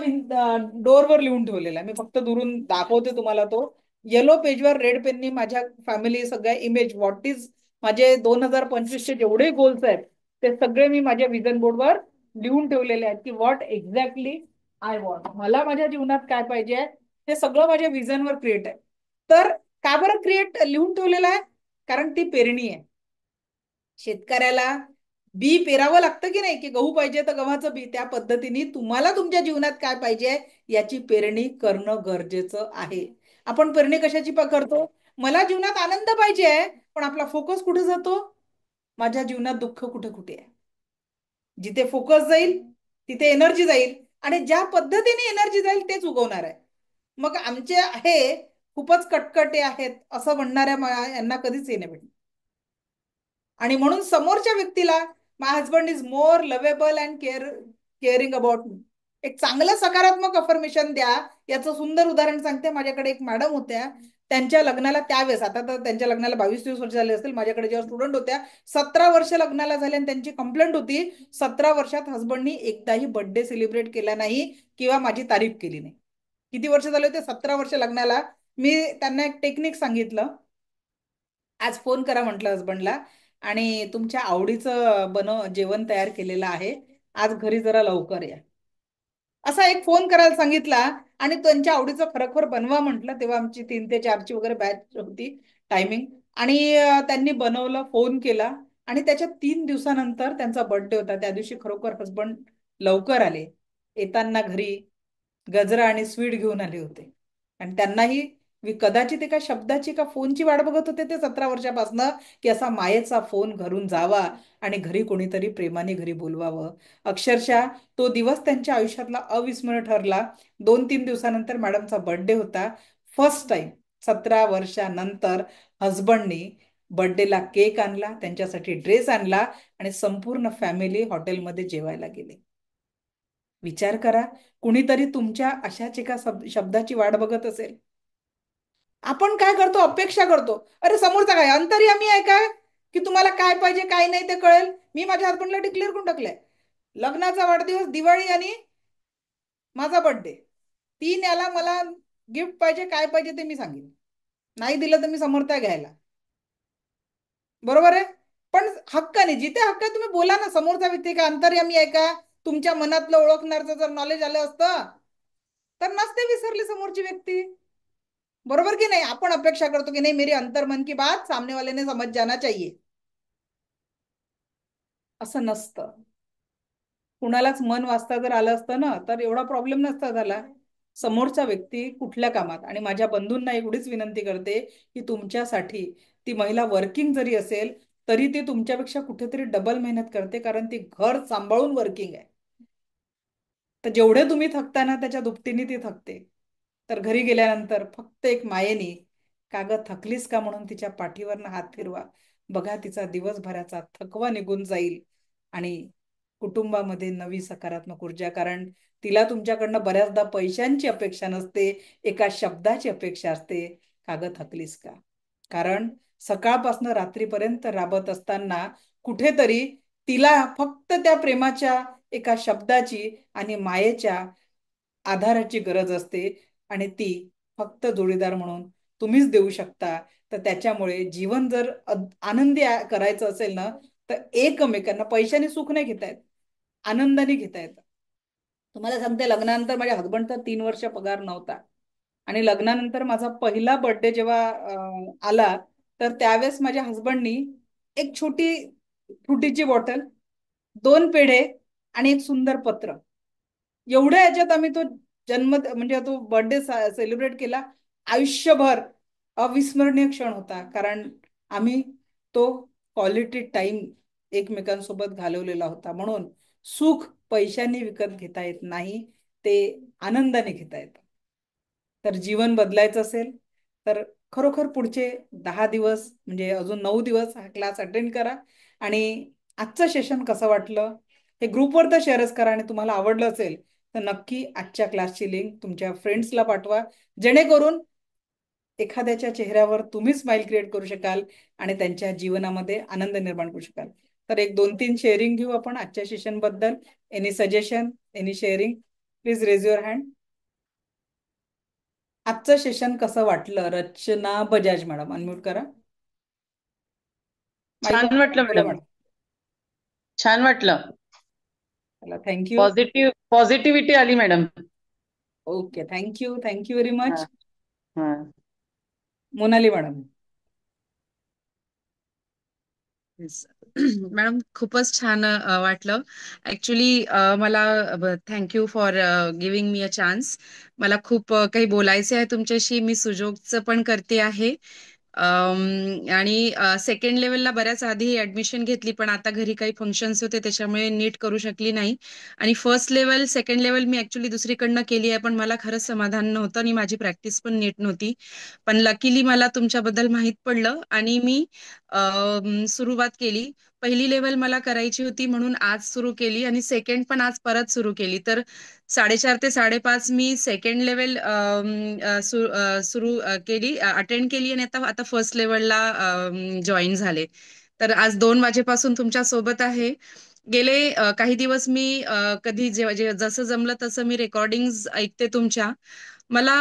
डोअरवर लिहून ठेवलेला आहे. मी फक्त दुरून दाखवते तुम्हाला तो. येलो पेजवर रेड पेननी माझ्या फॅमिली सगळ्या इमेज, व्हॉट इज माझे 2025 चे जेवढे गोल्स आहेत ते सगळे मी माझ्या विजन बोर्डवर लिहून ठेवलेले आहेत, की व्हॉट एक्झॅक्टली आय वॉन्ट. मला माझ्या जीवनात काय पाहिजे ते सगळं माझ्या विजनवर क्रिएट आहे. तर का बरं क्रिएट लिहून ठेवलेलं आहे? कारण ती पेरणी आहे. शेतकऱ्याला बी पेरावं लागतं की नाही, की गहू पाहिजे तर गव्हाचं बी, त्या पद्धतीने तुम्हाला तुमच्या जीवनात काय पाहिजे याची पेरणी करणं गरजेचं आहे. आपण पेरणी कशाची करतो? मला जीवनात आनंद पाहिजे आहे, पण आपला फोकस कुठे जातो? माझ्या जीवनात दुःख कुठे कुठे आहे. जिथे फोकस जाईल तिथे एनर्जी जाईल, आणि ज्या पद्धतीने एनर्जी जाईल तेच उगवणार आहे. मग आमचे हे खूपच कटकटे आहेत असं म्हणणाऱ्या यांना कधीच येणे भेटणार. आणि म्हणून समोरच्या व्यक्तीला my husband is more lovable and caring about me, एक चांगलं सकारात्मक अफर्मेशन द्या. याचं सुंदर उदाहरण सांगते. माझ्याकडे एक मॅडम होत्या, त्यांच्या लग्नाला त्यावेळेस, आता तर त्यांच्या लग्नाला 22-23 वर्ष झाले असतील, माझ्याकडे जेव्हा स्टुडंट होत्या 17 वर्ष लग्नाला झाले, आणि त्यांची कंप्लेंट होती 17 वर्षात हजबंडनी एकदाही बर्थडे सेलिब्रेट केला नाही किंवा माझी तारीफ केली नाही. किती वर्ष झाले होते? 17 वर्ष लग्नाला. मी त्यांना एक टेक्निक सांगितलं, आज फोन करा म्हटलं हजबंडला, आणि तुमच्या आवडीचं जेवण तयार केलेलं आहे, आज घरी जरा लवकर या, असा एक फोन करायला सांगितला. आणि त्यांच्या आवडीचं खरोखर बनवा म्हटलं. तेव्हा आमची 3 ते 4 ची वगैरे बॅच होती टायमिंग. आणि त्यांनी बनवलं, फोन केला, आणि त्याच्या 3 दिवसानंतर त्यांचा बर्थडे होता. त्या दिवशी खरोखर हसबंड लवकर आले. येताना घरी गजरा आणि स्वीट घेऊन आले होते. आणि त्यांनाही कदाचित एका शब्दाची का फोनची वाट बघत होते ते 17 वर्षापासनं, की असा मायेचा फोन घरून जावा आणि घरी कोणीतरी प्रेमाने घरी बोलवावं. अक्षरशः तो दिवस त्यांच्या आयुष्यातला अविस्मरणीय ठरला. 2-3 दिवसानंतर मॅडमचा बर्थडे होता. फर्स्ट टाइम 17 वर्षानंतर हजबंडनी बर्थडेला केक आणला, त्यांच्यासाठी ड्रेस आणला आणि संपूर्ण फॅमिली हॉटेलमध्ये जेवायला गेले. विचार करा, कुणीतरी तुमच्या अशाच एका शब्दाची वाट बघत असेल. आपण काय करतो, अपेक्षा करतो. अरे समोरचा काय अंतर्यामी आहे काय, की तुम्हाला काय पाहिजे काय नाही ते कळेल. मी माझ्या हसबंडला डिक्लेअर करून टाकलंय, लग्नाचा वाढदिवस, दिवाळी आणि माझा बर्थडे, 3 याला मला गिफ्ट पाहिजे, काय पाहिजे ते मी सांगेन. नाही दिलं तर मी समोरचा घ्यायला. बरोबर आहे. पण हक्काने, जिथे हक्क आहे तुम्ही बोला ना. समोरचा व्यक्ती का अंतर्यामी आहे का, तुमच्या मनातलं ओळखणारचं जर नॉलेज आलं असतं तर नसते विसरली समोरची व्यक्ती. बरोबर की नाही. आपण अपेक्षा करतो की नाही मेरी अंतर मन की बात सामने वाले ने समझ जाना चाहिए. असं नसतं. कुणालाच मन वाचता जर आलं असतं ना तर एवढा प्रॉब्लेम नसता झाला. समोरचा व्यक्ती कुठल्या कामात, आणि माझ्या बंधूंना एवढीच विनंती करते की तुमच्यासाठी ती महिला वर्किंग जरी असेल तरी ती तुमच्यापेक्षा कुठेतरी डबल मेहनत करते, कारण ती घर सांभाळून वर्किंग आहे. तर जेवढे तुम्ही थकता ना त्याच्या दुपटीने ती थकते. तर घरी गेल्यानंतर फक्त एक मायेने कागद थकलीस का म्हणून तिच्या पाठीवरनं हात फिरवा. बघा तिचा दिवसभराचा थकवा निघून जाईल आणि कुटुंबामध्ये नवी सकारात्मक ऊर्जा. कारण तिला तुमच्याकडनं बऱ्याचदा पैशांची अपेक्षा नसते, एका शब्दाची अपेक्षा असते, कागद थकलीस का. कारण सकाळपासून रात्रीपर्यंत राबत असताना कुठेतरी तिला फक्त त्या प्रेमाच्या एका शब्दाची आणि मायेच्या आधाराची गरज असते, आणि ती फक्त जोडीदार म्हणून तुम्हीच देऊ शकता. तर त्याच्यामुळे जीवन जर आनंदी करायचं असेल ना तर एकमेकांना, पैशाने सुख नाही घेता येत, आनंदाने घेता येतं. तुम्हाला सांगते, लग्नानंतर माझ्या हसबंडचा 3 वर्ष पगार नव्हता, आणि लग्नानंतर माझा पहिला बर्थडे जेव्हा आला तर त्यावेळेस माझ्या हसबंडनी एक छोटी फ्रुटीची बॉटल, 2 पेढे आणि एक सुंदर पत्र, एवढ्या याच्यात आम्ही तो म्हणजे तो बर्थडे सेलिब्रेट केला. आयुष्यभर अविस्मरणीय क्षण होता, कारण आम्ही तो क्वालिटी टाइम एकमेकांसोबत घालवलेला होता. म्हणून सुख पैशांनी विकत घेता येत नाही, ते आनंदाने घेता येतं. तर जीवन बदलायचं असेल तर खरोखर पुढचे 10 दिवस म्हणजे अजून 9 दिवस हा क्लास अटेंड करा. आणि आजचं सेशन कसं वाटलं हे ग्रुपवर तर शेअरच करा, आणि तुम्हाला आवडलं असेल तर नक्की आजच्या क्लासची लिंक तुमच्या फ्रेंड्सला पाठवा, जेणेकरून एखाद्याच्या चेहऱ्यावर तुम्ही स्माइल क्रिएट करू शकाल आणि त्यांच्या जीवनामध्ये आनंद निर्माण करू शकाल. तर एक 2-3 शेअरिंग घेऊ आपण आजच्या सेशन बद्दल. Any suggestion, any sharing, please raise your hand. आजचं सेशन कसं वाटलं? रचना बजाज मॅडम, अनम्यूट करा. छान वाटलं मॅडम, छान वाटलं. थँक्यू. पॉझिटिव्हिटी आली madam. Okay, thank you very much. हा. मोनाली मॅडम. मॅडम खूपच छान वाटलं. ऍक्च्युली मला thank you for giving me a chance. मला खूप काही बोलायचं आहे तुमच्याशी. मी सुजोगचं पण करते आहे, आणि सेकंड लेवलला बऱ्याच आधी ऍडमिशन घेतली, पण आता घरी काही फंक्शन्स होते त्याच्यामुळे नीट करू शकली नाही. आणि फर्स्ट लेवल सेकंड लेवल मी ऍक्च्युली दुसरीकडनं केली आहे, पण मला खरंच समाधान नव्हतं आणि माझी प्रॅक्टिस पण नीट नव्हती. पण लकीली मला तुमच्याबद्दल माहित पडलं आणि मी सुरुवात केली. पहिली लेवल मला करायची होती म्हणून आज सुरू केली, आणि सेकंड पण आज परत सुरू केली. तर 4:30 ते 5:30 मी सेकंड लेवल सुरू केली, अटेंड केली, आणि आता फर्स्ट लेवलला जॉईन झाले. तर आज 2 वाजेपासून तुमच्या सोबत आहे. गेले काही दिवस मी कधी जसं जमलं तसं मी रेकॉर्डिंग्स ऐकते तुमच्या. मला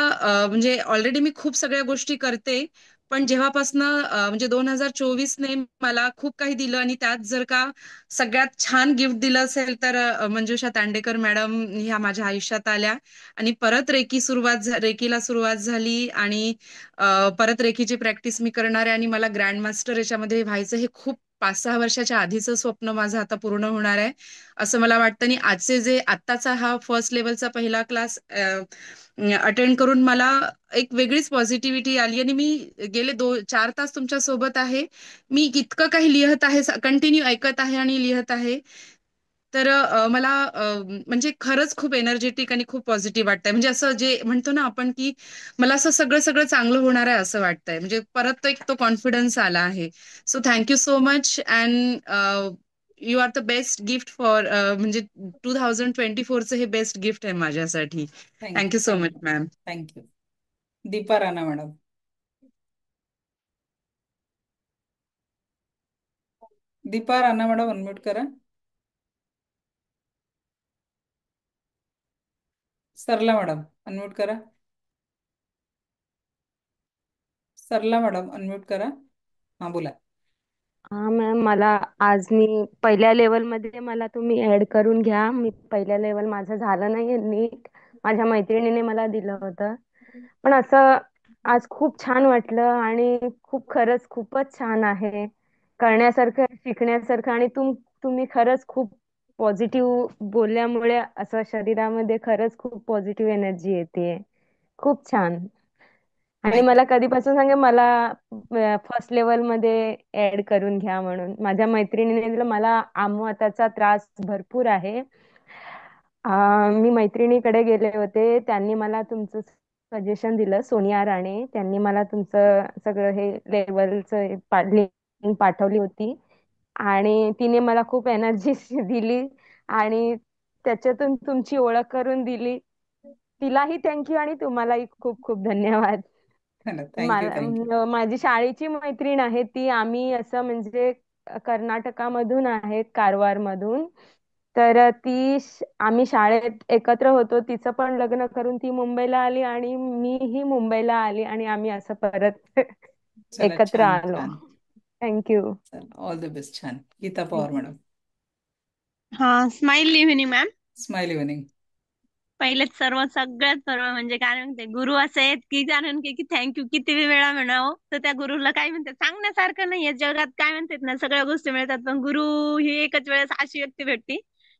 म्हणजे ऑलरेडी मी खूप सगळ्या गोष्टी करते, पण जेव्हापासनं म्हणजे 2024ने मला खूप काही दिलं, आणि त्यात जर का सगळ्यात छान गिफ्ट दिलं असेल तर मंजुषा तांडेकर मॅडम ह्या माझ्या आयुष्यात आल्या, आणि परत रेकीला सुरुवात झाली, आणि परत रेकीची प्रॅक्टिस मी करणार आहे, आणि मला ग्रँड मास्टर याच्यामध्ये व्हायचं हे खूप 5-6 वर्षाच्या आधीचं स्वप्न माझं आता पूर्ण होणार आहे असं मला वाटतं. आणि आत्ताचा हा फर्स्ट लेवलचा पहिला क्लास अटेंड करून मला एक वेगळीच पॉझिटिव्हिटी आली. आणि मी गेले 4 तास तुमच्या सोबत आहे. मी इतकं काही लिहत आहे, कंटिन्यू ऐकत आहे आणि लिहत आहे. तर मला म्हणजे खरंच खूप एनर्जेटिक आणि खूप पॉझिटिव्ह वाटतंय. म्हणजे असं जे म्हणतो ना आपण, की मला असं सगळं सगळं चांगलं होणार आहे असं वाटतंय. म्हणजे परत तो कॉन्फिडन्स आला आहे. So thank you so much. And you are the best gift for म्हणजे 2024चं हे बेस्ट गिफ्ट आहे माझ्यासाठी. Thank you thank you so much thank you ma'am. Thank you. Deepa Rana madam. Deepa Rana madam unmute करा. सरला मॅडम अनम्यूट करा. सरला मॅडम अनम्यूट करा. हा बोला. हा मॅम, मला आज पहिल्या लेवलमध्ये मला तुम्ही ऍड करून घ्या. मी पहिल्या लेवल माझं झालं नाहीये नीट. माझ्या मैत्रिणीने मला दिलं होतं. पण असं आज खूप छान वाटलं आणि खरंच खूपच छान आहे. करण्यासारखं, शिकण्यासारखं. आणि तुम्ही खरंच खूप पॉझिटिव्ह बोलल्यामुळे असं शरीरामध्ये खरंच खूप पॉझिटिव्ह एनर्जी येते. खूप छान. आणि थँक्यू मला कधीपासून सांगे, मला फर्स्ट लेवल मध्ये ऍड करून घ्या म्हणून माझ्या मैत्रिणीने दिलं. मला आमवाताचा त्रास भरपूर आहे. मी मैत्रिणीकडे गेले होते, त्यांनी मला तुमचं सजेशन दिलं, सोनिया राणे. त्यांनी मला तुमचं सगळं हे लेवलचं लिंक पाठवली होती आणि तिने मला खूप एनर्जी दिली आणि त्याच्यातून तुमची ओळख करून दिली. तिलाही थँक्यू आणि तुम्हालाही खूप खूप धन्यवाद. Thank you thank you. माझी शाळेची मैत्रीण आहे ती. आम्ही असं म्हणजे कर्नाटकामधून आहेत, कारवार मधून. तर आम्ही शाळेत एकत्र होतो. तिचं पण लग्न करून ती मुंबईला आली आणि मीही मुंबईला आली आणि आम्ही असं परत चला एकत्र छान आलो. छान. थँक्यू. All the best. छान. गीता पवार मॅडम. हा, smile evening ma'am. Smile evening. पहिलेच सगळ्यात सर्व म्हणजे काय म्हणते, गुरु असे आहेत की कारण की थँक्यू किती वेळा म्हणावं तर त्या गुरुला काय म्हणते, सांगण्यासारखं नाहीये जगात. काय म्हणतात ना, सगळ्या गोष्टी मिळतात पण गुरु ही एकच वेळेस अशी व्यक्ती भेटती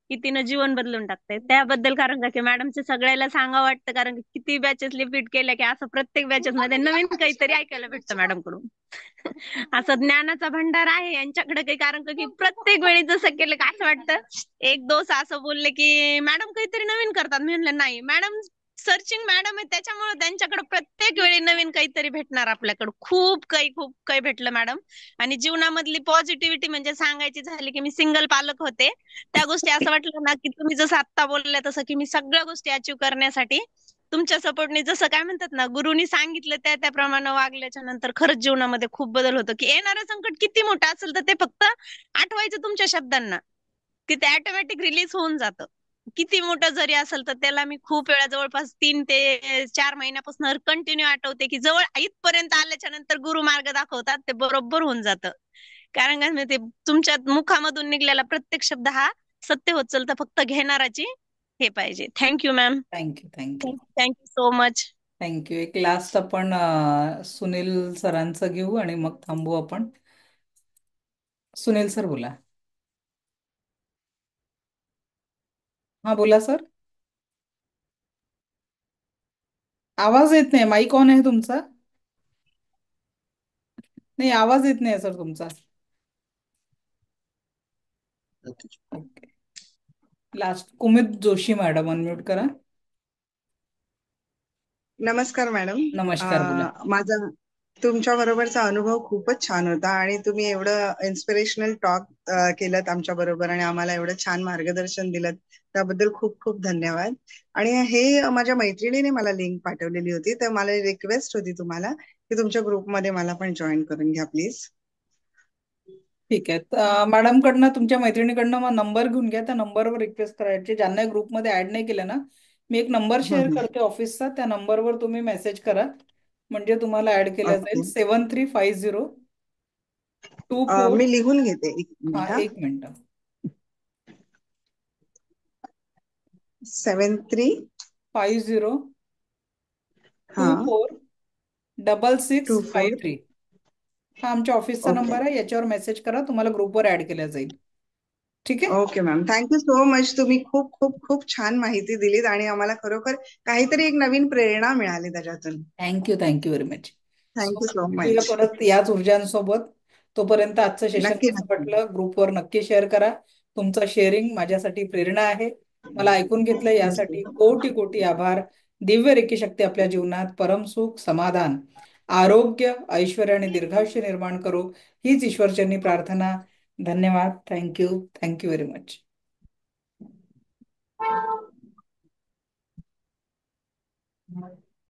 की तिनं जीवन बदलून टाकते. त्याबद्दल कारण का की मॅडमचे सगळ्याला सांगावं वाटतं, कारण की किती बॅचेस रिपीट केल्या की असं प्रत्येक बॅचेस मध्ये नवीन काहीतरी ऐकायला भेटतं मॅडम कडून. असं ज्ञानाचा भंडार आहे यांच्याकडे काही. कारण का की प्रत्येक वेळी जसं केलं का असं वाटतं, एक दोस्त असं बोलले की मॅडम काहीतरी नवीन करतात. मी म्हणलं नाही मॅडम, सर्चिंग मॅडम आहे त्याच्यामुळे त्यांच्याकडे प्रत्येक वेळी नवीन काहीतरी भेटणार आपल्याकडे. खूप काही भेटलं मॅडम. आणि जीवनामधली पॉझिटिव्हिटी म्हणजे सांगायची झाली की मी सिंगल पालक होते. त्या गोष्टी असं वाटलं ना की तुम्ही जसं आता बोलल्या तसं की मी सगळ्या गोष्टी अचीव्ह करण्यासाठी तुमच्या सपोर्टने, जसं काय म्हणतात ना, गुरुनी सांगितलं त्याप्रमाणे वागल्याच्या नंतर खरंच जीवनामध्ये खूप बदल होतो. की येणारं संकट किती मोठं असेल तर ते फक्त आठवायचं तुमच्या शब्दांना, की ते ऑटोमॅटिक रिलीज होऊन जातं. किती मोठं जरी असेल तर त्याला मी खूप वेळा जवळपास 3 ते 4 महिन्यापासून कंटिन्यू आठवते की जवळ इथपर्यंत आल्याच्या नंतर गुरु मार्ग दाखवतात ते बरोबर होऊन जातं. कारण काय माहिती, तुमच्या मुखामधून निघलेला प्रत्येक शब्द हा सत्य होत चालतं, फक्त घेणाराची हे पाहिजे. Thank you ma'am. Thank you thank you thank you so much. Thank you. एक लास्ट आपण सुनील सरांचं घेऊ आणि मग थांबू आपण. सुनील सर बोला. हा बोला सर. आवाज येत नाही. माईक ऑन आहे तुमचा? नाही, आवाज येत नाही सर तुमचा. Okay. Last Kumit Joshi madam unmute करा. नमस्कार मॅडम. नमस्कार बोला. माझा तुमच्या बरोबरचा अनुभव खूपच छान होता आणि तुम्ही एवढं इन्स्पिरेशनल टॉक केलं आमच्या बरोबर आणि आम्हाला एवढं छान मार्गदर्शन दिलं, त्याबद्दल खूप खूप धन्यवाद. आणि हे माझ्या मैत्रिणीने मला लिंक पाठवलेली होती, तर मला रिक्वेस्ट होती तुम्हाला की तुमच्या ग्रुपमध्ये मला पण जॉईन करून घ्या प्लीज. ठीक आहे. मॅडम कडनं, तुमच्या मैत्रिणीकडनं मग नंबर घेऊन घ्या. त्या नंबरवर रिक्वेस्ट करायची. ज्यांना ग्रुपमध्ये ऍड नाही केलं ना, मी एक नंबर शेअर करते ऑफिसचा, त्या नंबरवर तुम्ही मेसेज करा म्हणजे तुम्हाला ऍड केलं जाईल. ओके. 735024. मी लिहून घेते, एक हा, मिनिट. एक मिनिट. 73 5024 6653. हा आमच्या ऑफिसचा ओके नंबर आहे, याच्यावर मेसेज करा, तुम्हाला ग्रुपवर ऍड केल्या जाईल. ठीक आहे. Okay ma'am, thank you so much. तुम्ही खूप खूप खूप छान माहिती दिलीत आणि आम्हाला खरोखर काहीतरी एक नवीन प्रेरणा मिळाली त्याच्यातून. Thank you very much. Thank you so भेटूया मच. परत याच ऊर्जांसोबत. तोपर्यंत आजचं सेशन नक्की कसं नक्की. वाटलं ग्रुपवर नक्की शेअर करा. तुमचं शेअरिंग माझ्यासाठी प्रेरणा आहे. मला ऐकून घेतलं यासाठी कोटी कोटी आभार. दिव्य रेकी शक्ती आपल्या जीवनात परमसुख, समाधान, आरोग्य, ऐश्वर्य आणि दीर्घायुष्य निर्माण करो, हीच ईश्वरचरणी प्रार्थना. धन्यवाद. Thank you very much.